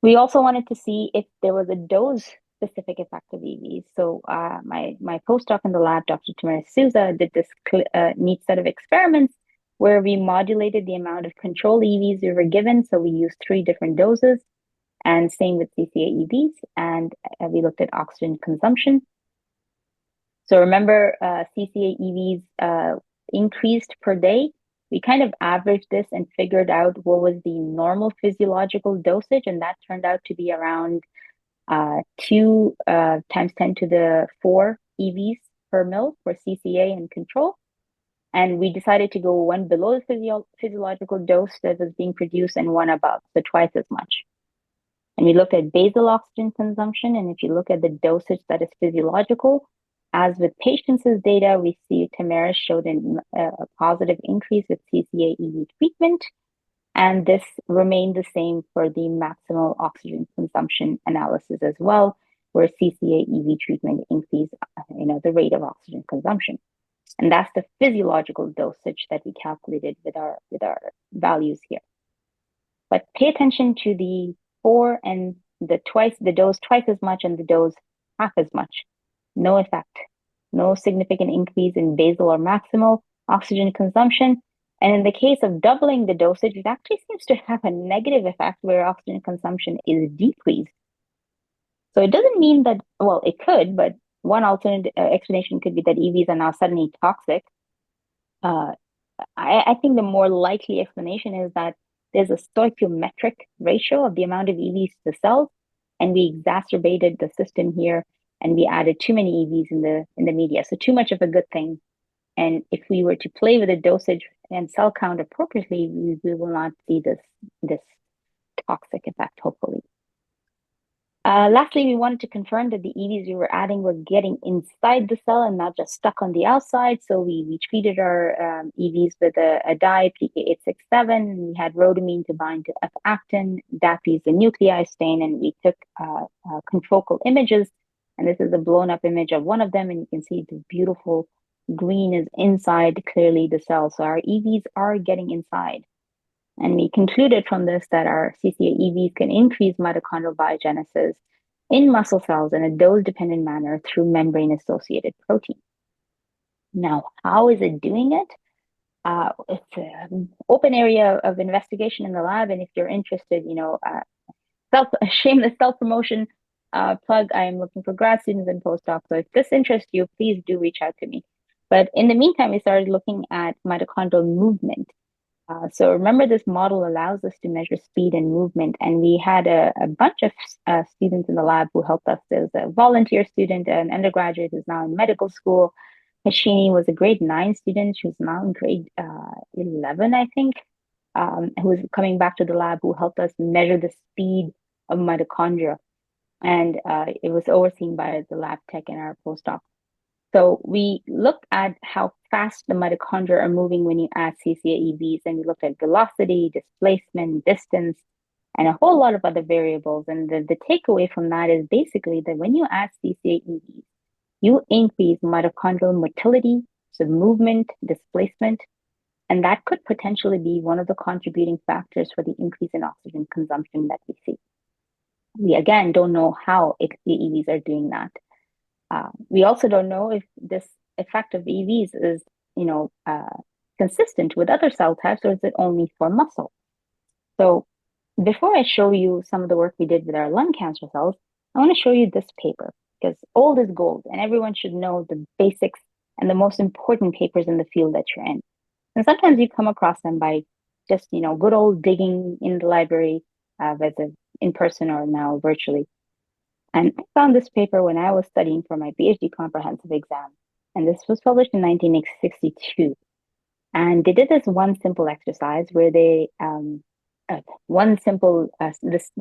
We also wanted to see if there was a dose-specific effect of EVs. So my postdoc in the lab, Dr. Tamara Souza, did this neat set of experiments where we modulated the amount of control EVs we were given. So we used 3 different doses, and same with CCA-EVs, and we looked at oxygen consumption. So remember, CCA-EVs increased per day. We kind of averaged this and figured out what was the normal physiological dosage, and that turned out to be around 2 times 10 to the 4 EVs per mil for CCA and control. And we decided to go 1 below the physiological dose that was being produced and 1 above, so twice as much. And we looked at basal oxygen consumption, and if you look at the dosage that is physiological, as with patients' data, we see Tamara showed a positive increase with CCA-EV treatment, and this remained the same for the maximal oxygen consumption analysis as well, where CCA-EV treatment increased the rate of oxygen consumption. And that's the physiological dosage that we calculated with our values here. But pay attention to the 4 and the dose twice as much and the dose half as much. No effect, no significant increase in basal or maximal oxygen consumption. And in the case of doubling the dosage, it actually seems to have a negative effect where oxygen consumption is decreased. So it doesn't mean that, well, it could, but one alternate explanation could be that EVs are now suddenly toxic. I think the more likely explanation is that there's a stoichiometric ratio of the amount of EVs to the cells, and we exacerbated the system here, and we added too many EVs in the media. So too much of a good thing. And if we were to play with the dosage and cell count appropriately, we will not see this toxic effect, hopefully. Lastly, we wanted to confirm that the EVs we were adding were getting inside the cell and not just stuck on the outside. So we treated our EVs with a dye, PK867. We had rhodamine to bind to F-actin. DAPI is the nuclei stain, and we took confocal images. And this is a blown up image of one of them, and you can see the beautiful green is inside clearly the cell. So our EVs are getting inside. And we concluded from this that our CCA-EVs can increase mitochondrial biogenesis in muscle cells in a dose-dependent manner through membrane-associated protein. Now, how is it doing it? It's an open area of investigation in the lab, and if you're interested, shameless self-promotion plug, I am looking for grad students and postdocs. So if this interests you, please do reach out to me. But in the meantime, we started looking at mitochondrial movement. So remember, this model allows us to measure speed and movement, and we had a bunch of students in the lab who helped us. There's a volunteer student, an undergraduate who's now in medical school. Hashini was a grade 9 student. She was now in grade 11, I think, who was coming back to the lab, who helped us measure the speed of mitochondria. And it was overseen by the lab tech and our postdoc. So we looked at how fast the mitochondria are moving when you add CCA-EVs, and we looked at velocity, displacement, distance, and a whole lot of other variables. And the takeaway from that is basically that when you add CCA-EVs, you increase mitochondrial motility, so movement, displacement, and that could potentially be one of the contributing factors for the increase in oxygen consumption that we see. We, again, don't know how CCA-EVs are doing that. We also don't know if this effect of EVs is, consistent with other cell types, or is it only for muscle? So before I show you some of the work we did with our lung cancer cells, I want to show you this paper because old is gold and everyone should know the basics and the most important papers in the field that you're in. And sometimes you come across them by just, good old digging in the library, whether in person or now virtually. And I found this paper when I was studying for my PhD comprehensive exam. And this was published in 1962. And they did this one simple exercise where the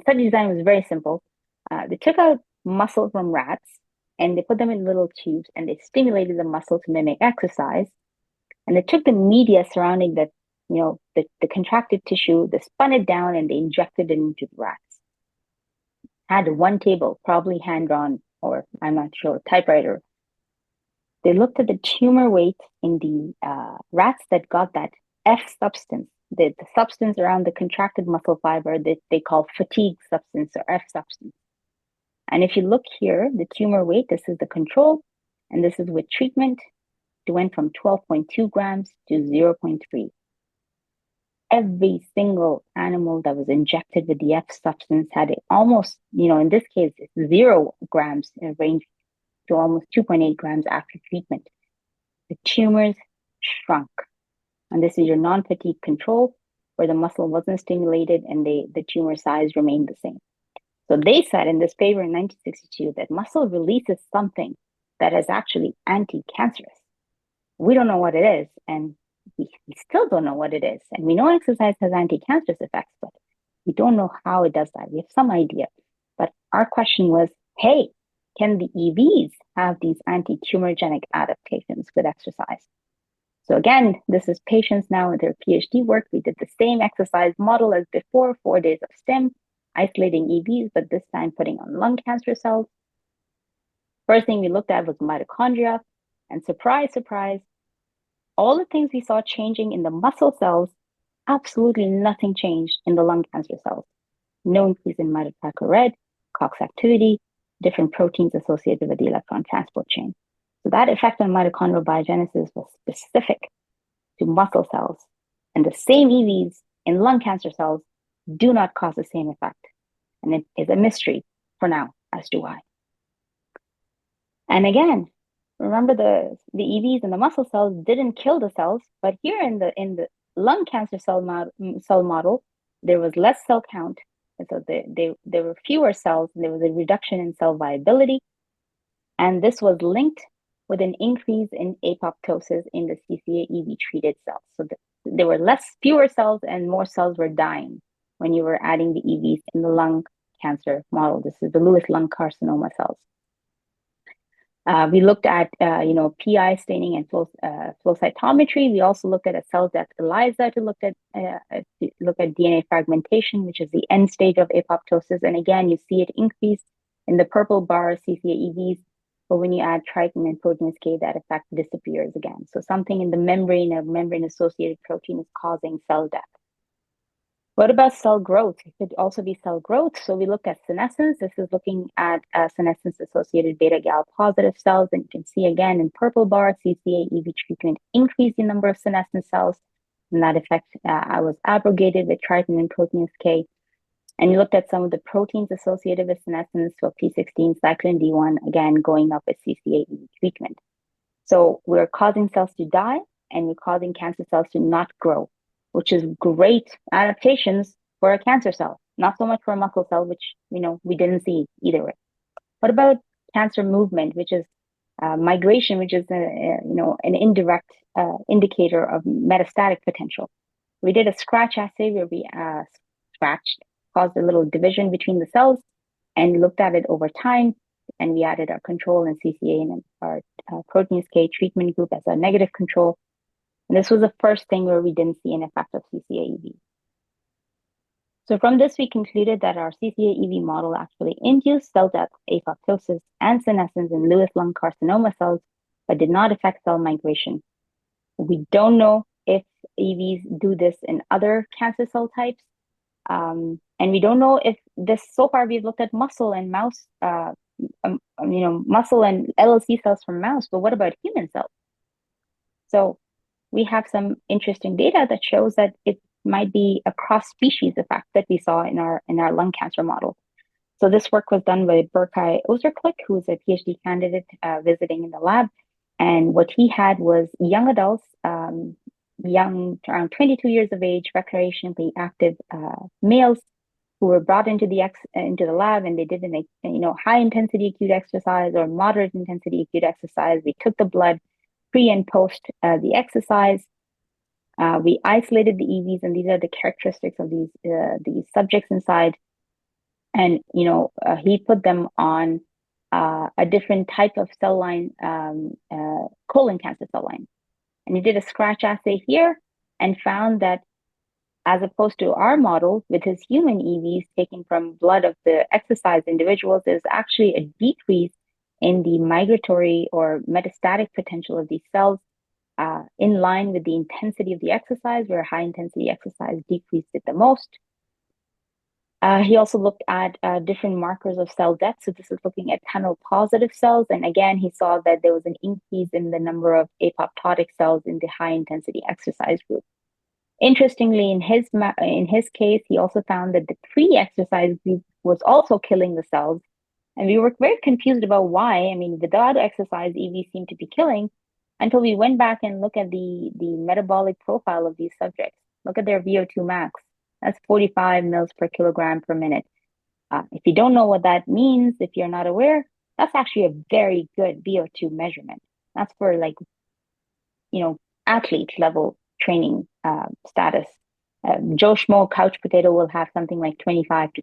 study design was very simple. They took out muscle from rats and they put them in little tubes and they stimulated the muscle to mimic exercise. And they took the media surrounding that, the contracted tissue, they spun it down and they injected it into the rats. Had one table, probably hand-drawn, or I'm not sure, typewriter. They looked at the tumor weight in the rats that got that F substance, the substance around the contracted muscle fiber that they call fatigue substance or F substance. And if you look here, the tumor weight, this is the control, and this is with treatment, it went from 12.2 grams to 0.3. Every single animal that was injected with the F substance had almost, in this case, it's 0 grams in range to almost 2.8 grams after treatment. The tumors shrunk. And this is your non-fatigue control, where the muscle wasn't stimulated and the tumor size remained the same. So they said in this paper in 1962 that muscle releases something that is actually anti-cancerous. We don't know what it is, and we still don't know what it is. And we know exercise has anti-cancerous effects, but we don't know how it does that. We have some idea. But our question was, hey, can the EVs have these anti-tumorigenic adaptations with exercise? So again, this is patients now with their PhD work. We did the same exercise model as before, 4 days of STEM, isolating EVs, but this time putting on lung cancer cells. First thing we looked at was mitochondria, and surprise, surprise, all the things we saw changing in the muscle cells, absolutely nothing changed in the lung cancer cells. No increase in mitochondrial red, COX activity, different proteins associated with the electron transport chain. So that effect on mitochondrial biogenesis was specific to muscle cells. And the same EVs in lung cancer cells do not cause the same effect. And it is a mystery for now as to why. And again, remember the EVs in the muscle cells didn't kill the cells, but here in the lung cancer cell model, there was less cell count. And so there were fewer cells, and there was a reduction in cell viability. And this was linked with an increase in apoptosis in the CCA-EV treated cells. So there were fewer cells and more cells were dying when you were adding the EVs in the lung cancer model. This is the Lewis lung carcinoma cells. We looked at, PI staining and flow cytometry. We also looked at a cell death ELISA to look at DNA fragmentation, which is the end stage of apoptosis. And again, you see it increase in the purple bar CCA-EVs, but when you add triton and proteinase K, that effect disappears again. So something in the membrane of membrane-associated protein is causing cell death. What about cell growth? It could also be cell growth. So we looked at senescence. This is looking at senescence-associated beta-gal positive cells. And you can see again in purple bar, CCA-EV treatment increased the number of senescent cells. And that effect was abrogated with triton and proteinase K. And you looked at some of the proteins associated with senescence, so P16, cyclin D1, again, going up with CCA-EV treatment. So we're causing cells to die and we're causing cancer cells to not grow, which is great adaptations for a cancer cell, not so much for a muscle cell, which we didn't see either way. What about cancer movement, which is migration, which is an indirect indicator of metastatic potential? We did a scratch assay where we caused a little division between the cells and looked at it over time. And we added our control and CCA and our proteinase K treatment group as a negative control. And this was the first thing where we didn't see an effect of CCA-EV. So from this, we concluded that our CCA-EV model actually induced cell death, apoptosis, and senescence in Lewis lung carcinoma cells, but did not affect cell migration. We don't know if EVs do this in other cancer cell types. And we don't know if this, so far we've looked at muscle and mouse muscle and LLC cells from mouse, but what about human cells? So we have some interesting data that shows that it might be a cross-species effect that we saw in our lung cancer model. So this work was done by Berkay Ozerklik, who is a PhD candidate visiting in the lab. And what he had was young adults, young, around 22 years of age, recreationally active males who were brought into the lab, and they did high intensity acute exercise or moderate intensity acute exercise. We took the blood pre and post the exercise. We isolated the EVs, and these are the characteristics of these subjects inside. And he put them on a different type of cell line, colon cancer cell line, and he did a scratch assay here and found that, as opposed to our model with his human EVs taken from blood of the exercise individuals, there's actually a decrease in the migratory or metastatic potential of these cells, in line with the intensity of the exercise, where high intensity exercise decreased it the most. He also looked at different markers of cell death. So this is looking at tunnel positive cells. And again, he saw that there was an increase in the number of apoptotic cells in the high intensity exercise group. Interestingly, in his case, he also found that the pre-exercise group was also killing the cells. And we were very confused about why. I mean, without exercise, EV seemed to be killing, until we went back and looked at the metabolic profile of these subjects. Look at their VO2 max. That's 45 mils per kilogram per minute. If you don't know what that means, if you're not aware, that's actually a very good VO2 measurement. That's for athlete level training status. Joe Schmo couch potato will have something like 25 to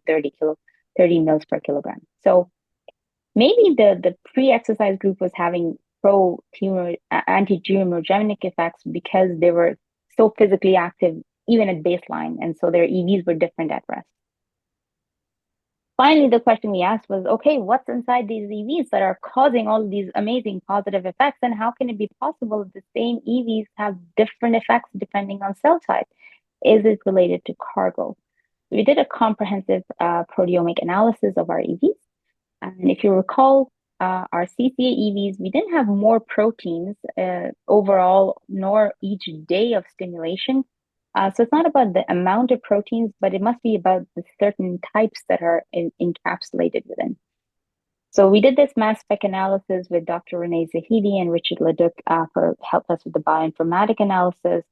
30 mils per kilogram. So maybe the pre-exercise group was having pro-tumor, anti-tumorigenic effects because they were so physically active even at baseline, and so their EVs were different at rest. Finally, the question we asked was, okay, what's inside these EVs that are causing all of these amazing positive effects, and how can it be possible that the same EVs have different effects depending on cell type? Is it related to cargo? We did a comprehensive proteomic analysis of our EVs, and if you recall, our CCA EVs, we didn't have more proteins overall, nor each day of stimulation. So it's not about the amount of proteins, but it must be about the certain types that are encapsulated within. So we did this mass spec analysis with Dr. Renee Zahidi and Richard Leduc for help us with the bioinformatic analysis.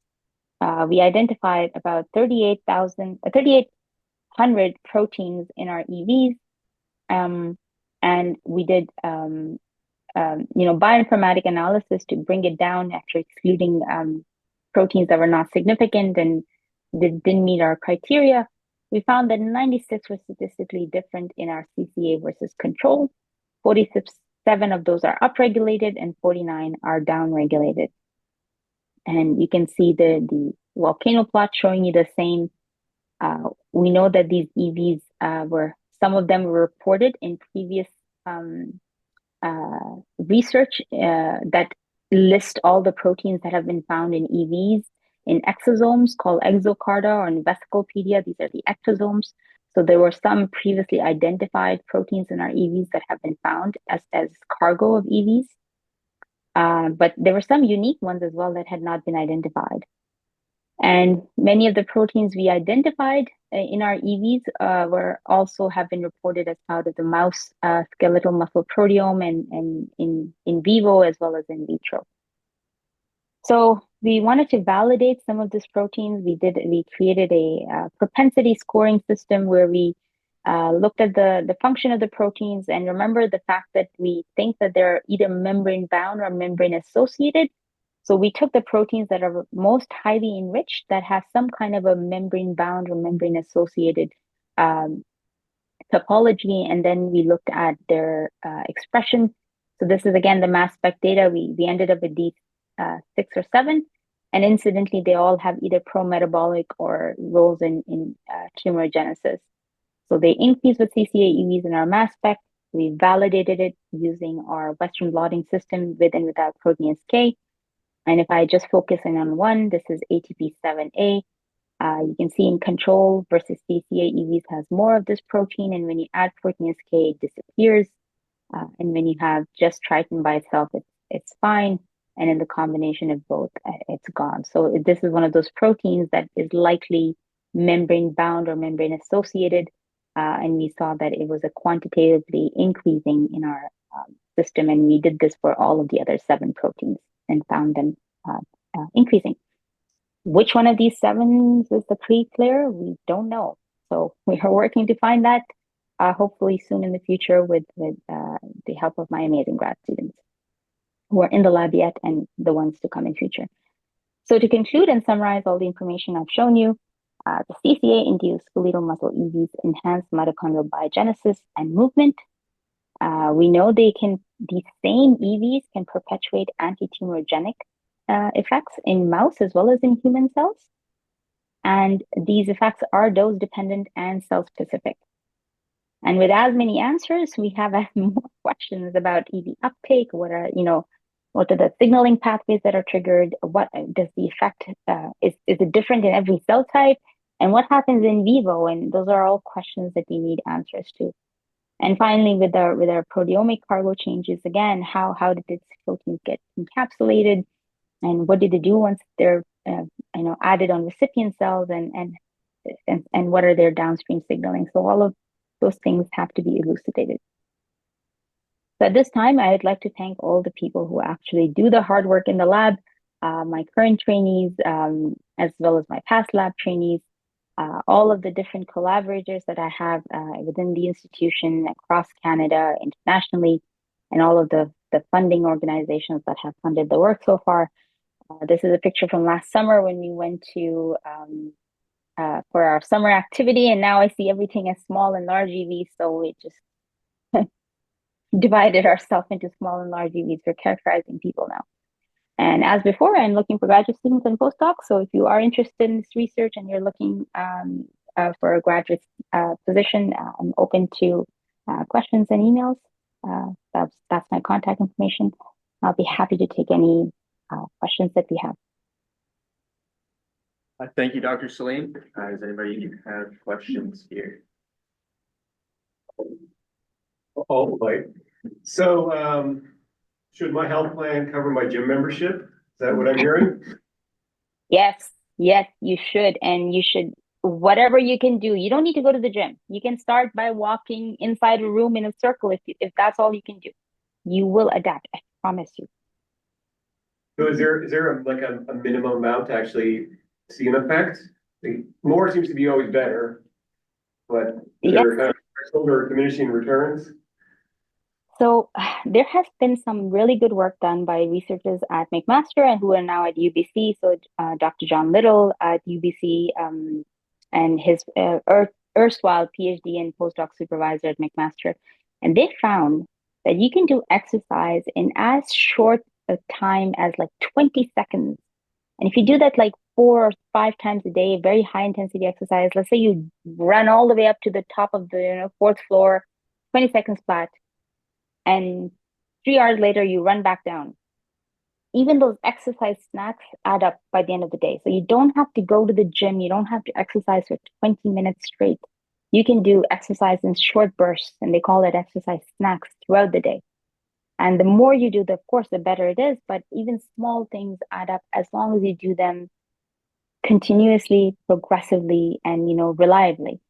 We identified about 3,800 proteins in our EVs, and we did bioinformatic analysis to bring it down after excluding proteins that were not significant and didn't meet our criteria. We found that 96 were statistically different in our CCA versus control. 47 of those are upregulated and 49 are downregulated. And you can see the volcano plot showing you the same. We know that these EVs some of them were reported in previous research that list all the proteins that have been found in EVs in exosomes called exocarta, or in vesiclepedia, these are the ectosomes. So there were some previously identified proteins in our EVs that have been found as cargo of EVs. But there were some unique ones as well that had not been identified. And many of the proteins we identified in our EVs have been reported as part of the mouse skeletal muscle proteome and in vivo as well as in vitro. So we wanted to validate some of these proteins. We created a propensity scoring system where we looked at the function of the proteins, and remember the fact that we think that they're either membrane bound or membrane associated. So we took the proteins that are most highly enriched that have some kind of a membrane bound or membrane associated topology, and then we looked at their expression. So this is again the mass spec data. We ended up with these 6 or 7, and incidentally, they all have either pro-metabolic or roles in tumorigenesis. So they increase with CCA EVs in our mass spec. We validated it using our Western blotting system with and without protein K. And if I just focus in on one, this is ATP7A. You can see in control versus CCA EVs has more of this protein, and when you add protein K, it disappears. And when you have just triton by itself, it's fine. And in the combination of both, it's gone. So this is one of those proteins that is likely membrane bound or membrane associated. And we saw that it was a quantitatively increasing in our system. And we did this for all of the other 7 proteins and found them increasing. Which one of these 7 is the pre-clear? We don't know. So we are working to find that, hopefully soon in the future with the help of my amazing grad students who are in the lab yet and the ones to come in future. So to conclude and summarize all the information I've shown you, the CCA-induced skeletal muscle EVs enhance mitochondrial biogenesis and movement. We know these same EVs can perpetuate anti-tumorigenic effects in mouse as well as in human cells. And these effects are dose dependent and cell specific. And with as many answers, we have more questions about EV uptake. What are the signaling pathways that are triggered? What does the effect, is it different in every cell type? And what happens in vivo? And those are all questions that we need answers to. And finally, with our proteomic cargo changes, again, how did these proteins get encapsulated? And what do they do once they're added on recipient cells, and what are their downstream signaling? So all of those things have to be elucidated. So at this time, I would like to thank all the people who actually do the hard work in the lab, my current trainees, as well as my past lab trainees, all of the different collaborators that I have within the institution across Canada, internationally, and all of the funding organizations that have funded the work so far. This is a picture from last summer when we went to for our summer activity, and now I see everything as small and large EVs, so we just divided ourselves into small and large EVs for characterizing people now. And as before, I'm looking for graduate students and postdocs. So if you are interested in this research and you're looking for a graduate position, I'm open to questions and emails. That's my contact information. I'll be happy to take any questions that we have. Thank you, Dr. Saleem. Does anybody have questions here? Oh, right. So, should my health plan cover my gym membership? Is that what I'm hearing? Yes, you should. And you should, whatever you can do. You don't need to go to the gym. You can start by walking inside a room in a circle if that's all you can do. You will adapt, I promise you. So is there a minimum amount to actually see an effect? More seems to be always better, but is there kind of threshold or diminishing returns? So there has been some really good work done by researchers at McMaster and who are now at UBC. So Dr. John Little at UBC and his erstwhile PhD and postdoc supervisor at McMaster. And they found that you can do exercise in as short a time as like 20 seconds. And if you do that like 4 or 5 times a day, very high intensity exercise, let's say you run all the way up to the top of the 4th floor, 20 seconds flat, and 3 hours later you run back down. Even those exercise snacks add up by the end of the day. So you don't have to go to the gym. You don't have to exercise for 20 minutes straight. You can do exercise in short bursts, and they call it exercise snacks throughout the day. And the more you do, of course, the better it is. But even small things add up as long as you do them continuously, progressively, and reliably.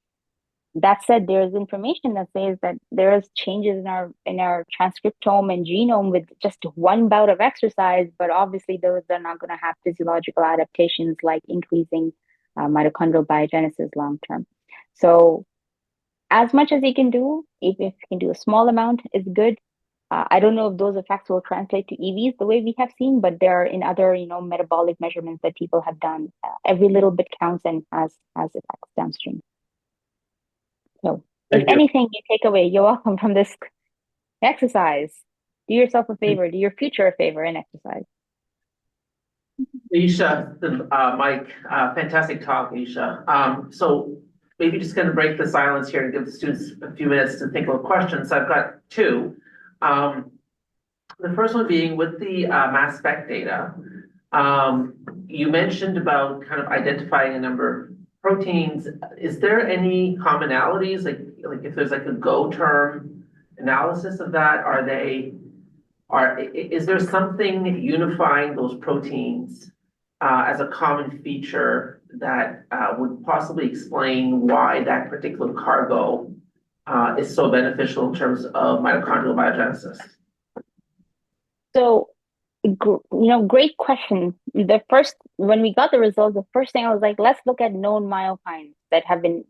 That said, there is information that says that there is changes in our transcriptome and genome with just one bout of exercise, but obviously those are not going to have physiological adaptations like increasing mitochondrial biogenesis long term. So as much as you can do, if you can do a small amount, is good. I don't know if those effects will translate to EVs the way we have seen, but there are in other metabolic measurements that people have done. Every little bit counts and has effects downstream. So if anything you take away, you're welcome from this exercise. Do yourself a favor, do your future a favor and exercise. Ayesha, Mike, fantastic talk, Ayesha. So maybe just going to break the silence here and give the students a few minutes to think of questions. I've got 2. The first one being with the mass spec data. You mentioned about kind of identifying a number of proteins. Is there any commonalities, like if there's like a go term analysis of that? Is there something unifying those proteins as a common feature that would possibly explain why that particular cargo is so beneficial in terms of mitochondrial biogenesis? So, great question. When we got the results, the first thing I was like, let's look at known myokines that have been,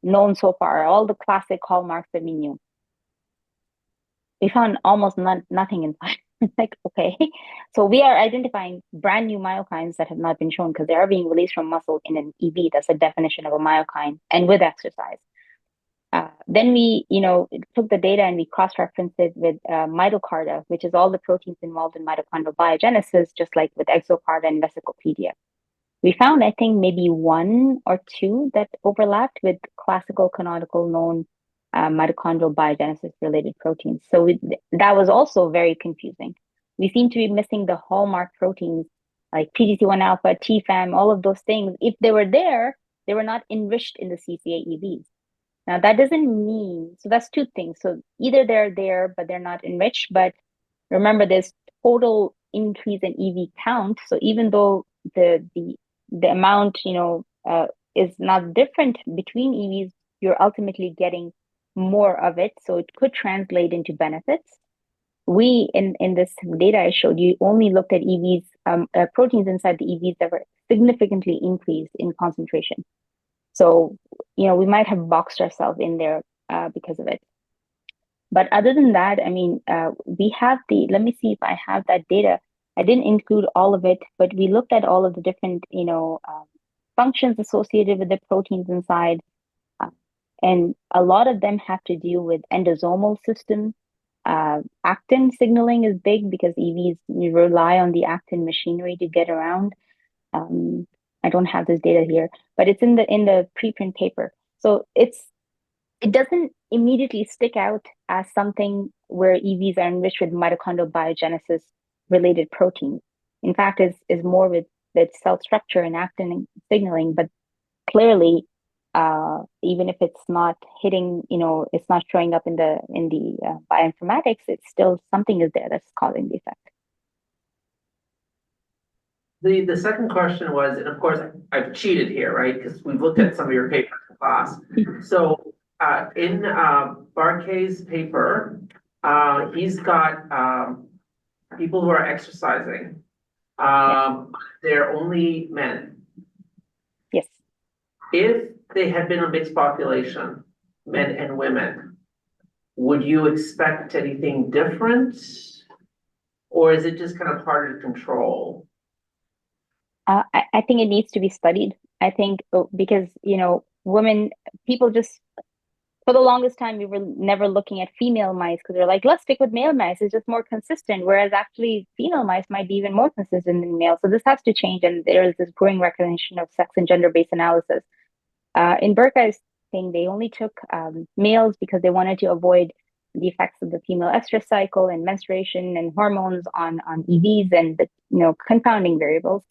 known so far, all the classic hallmarks that we knew. We found almost nothing inside. Like, okay, so we are identifying brand new myokines that have not been shown because they are being released from muscle in an EV. That's a definition of a myokine, and with exercise. Then we, took the data and we cross-referenced it with mitochondria, which is all the proteins involved in mitochondrial biogenesis, just like with exocardia and vesiclepedia. We found, I think, maybe one or two that overlapped with classical canonical known mitochondrial biogenesis related proteins. So that was also very confusing. We seem to be missing the hallmark proteins like PGC1 alpha, TFAM, all of those things. If they were there, they were not enriched in the CCA-EVs. Now that doesn't mean, so that's two things. So either they're there, but they're not enriched. But remember, there's total increase in EV count. So even though the amount, is not different between EVs, you're ultimately getting more of it. So it could translate into benefits. We, in this data I showed you, only looked at EVs, proteins inside the EVs that were significantly increased in concentration. So, we might have boxed ourselves in there because of it. But other than that, I mean, we have let me see if I have that data. I didn't include all of it, but we looked at all of the different, functions associated with the proteins inside. And a lot of them have to do with endosomal system. Actin signaling is big because EVs rely on the actin machinery to get around. I don't have this data here, but it's in the preprint paper. So it doesn't immediately stick out as something where EVs are enriched with mitochondrial biogenesis related proteins. In fact, is more with cell structure and actin signaling, but clearly, even if it's not hitting, it's not showing up in the bioinformatics, it's still something is there that's causing the effect. The second question was, and of course I've cheated here, right? Because we've looked at some of your papers in class. So in Barquet's paper, he's got people who are exercising. They're only men. Yes. If they had been a mixed population, men and women, would you expect anything different? Or is it just kind of harder to control? I think it needs to be studied. I think because, people just, for the longest time, we were never looking at female mice because they're like, let's stick with male mice. It's just more consistent. Whereas actually female mice might be even more consistent than male. So this has to change. And there is this growing recognition of sex and gender-based analysis. In Burke's thing, they only took males because they wanted to avoid the effects of the female estrous cycle and menstruation and hormones on EVs and the confounding variables.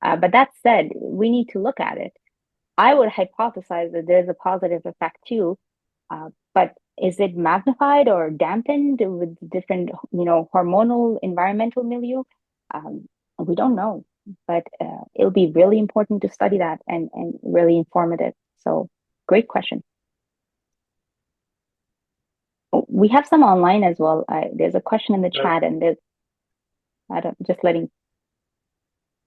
But that said, we need to look at it. I would hypothesize that there's a positive effect too, but is it magnified or dampened with different, hormonal, environmental milieu? We don't know, but it'll be really important to study that and really informative. So great question. We have some online as well. There's a question in the chat, and just letting.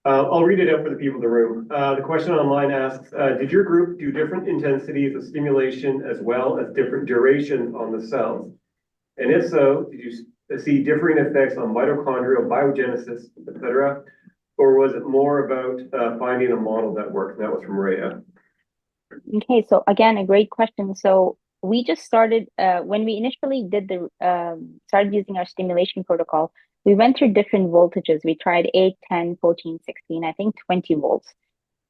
I'll read it out for the people in the room. The question online asks, did your group do different intensities of stimulation as well as different duration on the cells? And if so, did you see differing effects on mitochondrial biogenesis, etc.? Or was it more about finding a model that worked? And that was from Rhea. Okay, so again, a great question. So we just started, when we initially started using our stimulation protocol, we went through different voltages. We tried 8, 10, 14, 16, I think 20 volts.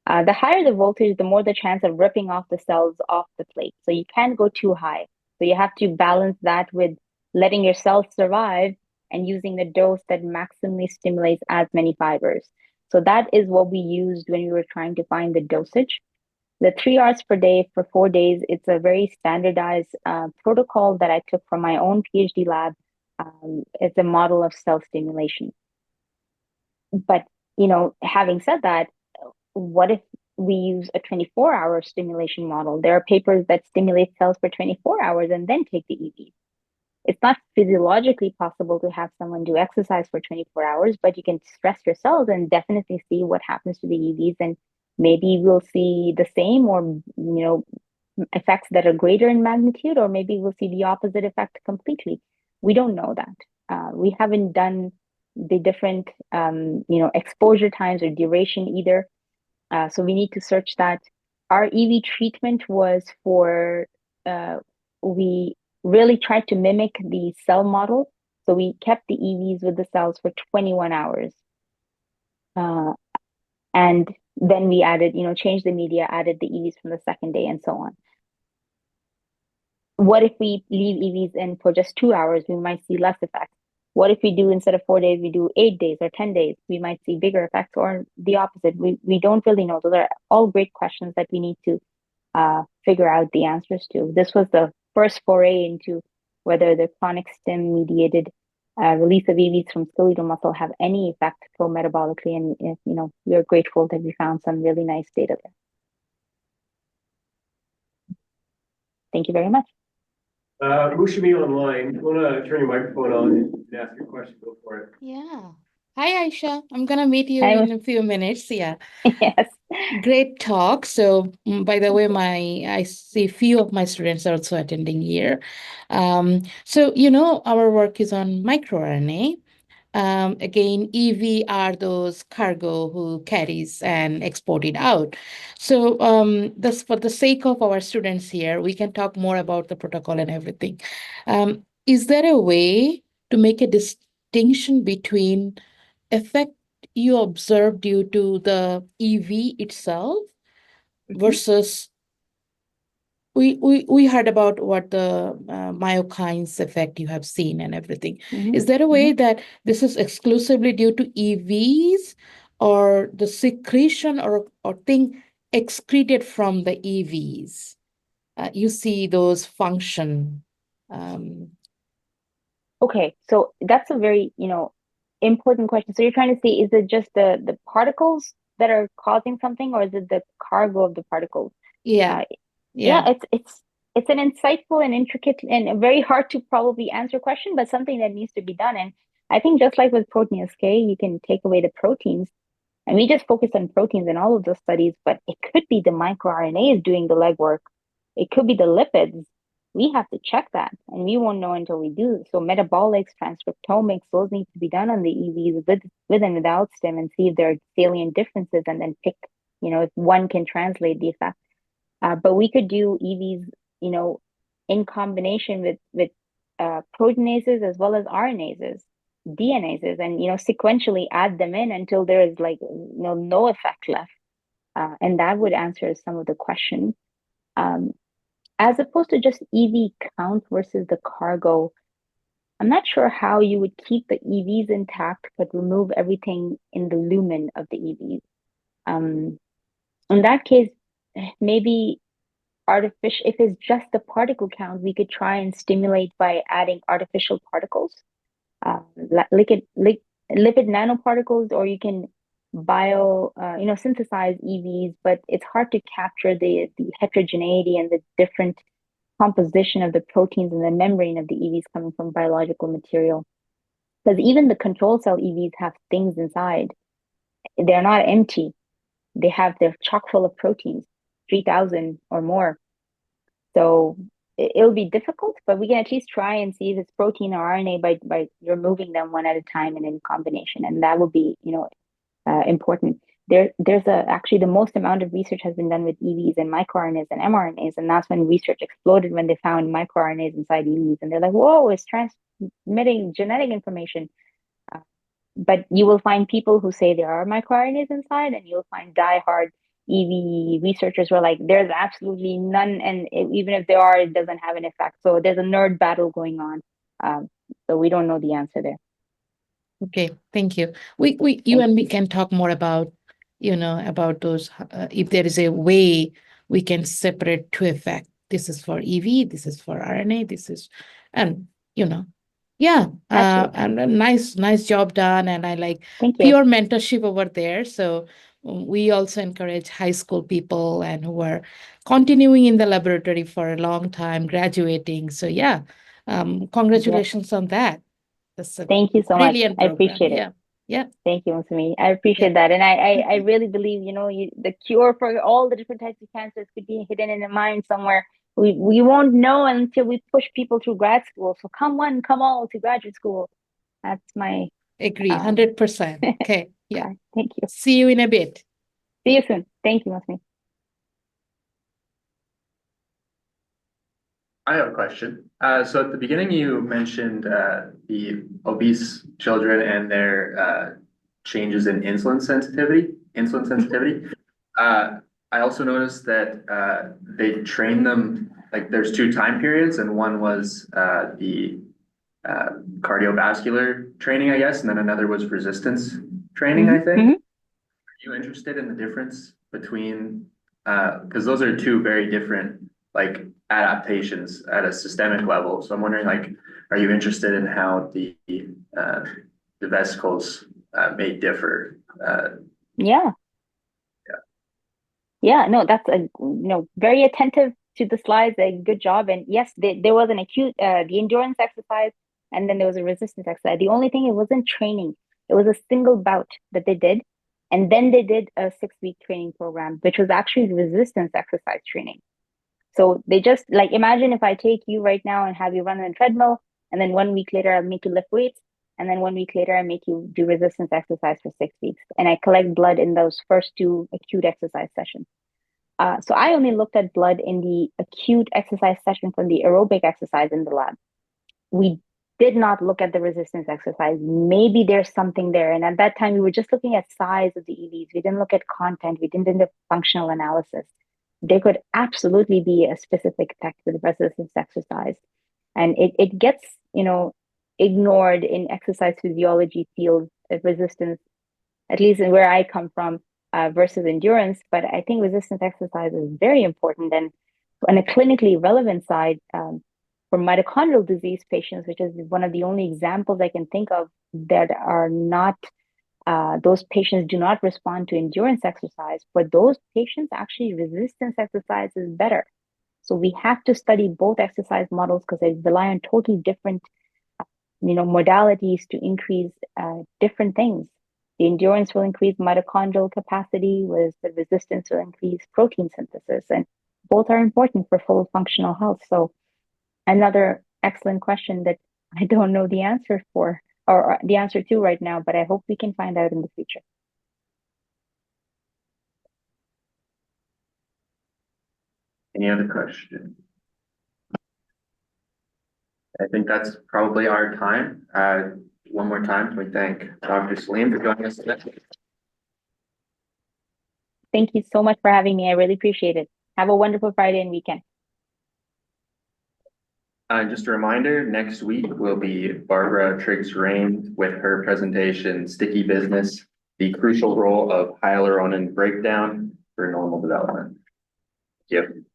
The higher the voltage, the more the chance of ripping off the cells off the plate. So you can't go too high. So you have to balance that with letting your cells survive and using the dose that maximally stimulates as many fibers. So that is what we used when we were trying to find the dosage. The 3 hours per day for 4 days, it's a very standardized protocol that I took from my own PhD lab. It's a model of cell stimulation. But, having said that, what if we use a 24-hour stimulation model? There are papers that stimulate cells for 24 hours and then take the EVs. It's not physiologically possible to have someone do exercise for 24 hours, but you can stress your cells and definitely see what happens to the EVs. And maybe we'll see the same or, effects that are greater in magnitude, or maybe we'll see the opposite effect completely. We don't know that. We haven't done the different, exposure times or duration either. So we need to search that. Our EV treatment was we really tried to mimic the cell model. So we kept the EVs with the cells for 21 hours. And then we added, changed the media, added the EVs from the second day and so on. What if we leave EVs in for just 2 hours? We might see less effects. What if we do, instead of 4 days, we do 8 days or 10 days? We might see bigger effects, or the opposite. We don't really know. Those are all great questions that we need to figure out the answers to. This was the first foray into whether the chronic stim mediated release of EVs from skeletal muscle have any effect pro-metabolically. And, we are grateful that we found some really nice data there. Thank you very much. Mushami online, you want to turn your microphone on and ask your question? Go for it. Yeah. Hi, Ayesha. I'm gonna meet you Hi. in a few minutes. Yeah. Yes. Great talk. So, by the way, I see few of my students are also attending here. So, our work is on microRNA. Again, EV are those cargo who carries and export it out. So, this for the sake of our students here, we can talk more about the protocol and everything. Is there a way to make a distinction between effect you observe due to the EV itself versus we heard about what the myokines effect you have seen and everything. Is there a way that this is exclusively due to EVs or the secretion or thing excreted from the EVs? You see those function. Okay, so that's a very, important question. So you're trying to say, is it just the particles that are causing something, or is it the cargo of the particles? Yeah. Yeah, it's an insightful and intricate and a very hard to probably answer question, but something that needs to be done. And I think just like with protein escape, you can take away the proteins, and we just focus on proteins in all of those studies, but it could be the microRNAs doing the legwork. It could be the lipids. We have to check that, and we won't know until we do. So metabolics, transcriptomics, those need to be done on the EVs with and without stem, and see if there are salient differences, and then pick, if one can translate the effect. But we could do EVs, in combination with proteinases as well as RNases, DNases, and sequentially add them in until there is no effect left, and that would answer some of the questions. As opposed to just EV count versus the cargo, I'm not sure how you would keep the EVs intact but remove everything in the lumen of the EVs. In that case, maybe artificial, if it's just the particle count, we could try and stimulate by adding artificial particles, lipid nanoparticles, or you can synthesize EVs, but it's hard to capture the heterogeneity and the different composition of the proteins in the membrane of the EVs coming from biological material. Because even the control cell EVs have things inside. They're not empty. They're chock full of proteins, 3,000 or more. So it'll be difficult, but we can at least try and see if it's protein or RNA by removing them one at a time and in combination. And that will be, important. There's actually the most amount of research has been done with EVs and microRNAs and mRNAs, and that's when research exploded when they found microRNAs inside EVs, and they're like, whoa, it's transmitting genetic information. But you will find people who say there are microRNAs inside, and you'll find diehard EV researchers who are like, there's absolutely none, and even if there are, it doesn't have an effect. So there's a nerd battle going on. So we don't know the answer there. Okay, thank you. You and me can talk more about, about those, if there is a way we can separate to effect. This is for EV, this is for RNA, this is, and yeah, Absolutely. and a nice job done. And I like Thank you. peer mentorship over there. So we also encourage high school people and who are continuing in the laboratory for a long time, graduating. So yeah, congratulations on that. That's a Thank you so much. brilliant I program. appreciate it. Yeah, yeah. Thank you, Masumi. I appreciate that. And I really believe, the cure for all the different types of cancers could be hidden in the mind somewhere. We won't know until we push people through grad school. So come one, come all to graduate school. That's my Agree, 100%. Okay, yeah. Thank you. See you in a bit. See you soon. Thank you, Masumi. I have a question. So at the beginning, you mentioned the obese children and their changes in insulin sensitivity. I also noticed that they train them, like there's 2 time periods, and one was the cardiovascular training, I guess, and then another was resistance training, I think. Are you interested in the difference between, because those are 2 very different like adaptations at a systemic level. So I'm wondering, like, are you interested in how the vesicles may differ? Yeah. No, that's very attentive to the slides. A good job. And yes, there was an acute, the endurance exercise, and then there was a resistance exercise. The only thing, it wasn't training. It was a single bout that they did. And then they did a 6-week training program, which was actually resistance exercise training. So they just, like, imagine if I take you right now and have you run on a treadmill, and then 1 week later I'll make you lift weights, and then 1 week later I make you do resistance exercise for 6 weeks, and I collect blood in those first 2 acute exercise sessions. So I only looked at blood in the acute exercise session from the aerobic exercise in the lab. We did not look at the resistance exercise. Maybe there's something there. And at that time, we were just looking at size of the EVs. We didn't look at content. We didn't do the functional analysis. There could absolutely be a specific effect with resistance exercise. And it gets, ignored in exercise physiology fields of resistance, at least in where I come from, versus endurance. But I think resistance exercise is very important. And on a clinically relevant side, for mitochondrial disease patients, which is one of the only examples I can think of that are not, those patients do not respond to endurance exercise. For those patients, actually resistance exercise is better. So we have to study both exercise models because they rely on totally different, modalities to increase different things. The endurance will increase mitochondrial capacity, whereas the resistance will increase protein synthesis, and both are important for full functional health. So another excellent question that I don't know the answer for, or the answer to right now, but I hope we can find out in the future. Any other question? I think that's probably our time. One more time, we thank Dr. Saleem for joining us today. Thank you so much for having me. I really appreciate it. Have a wonderful Friday and weekend. Just a reminder, next week will be Barbara Triggs-Rain with her presentation, Sticky Business, the crucial role of hyaluronan breakdown for normal development. Thank you.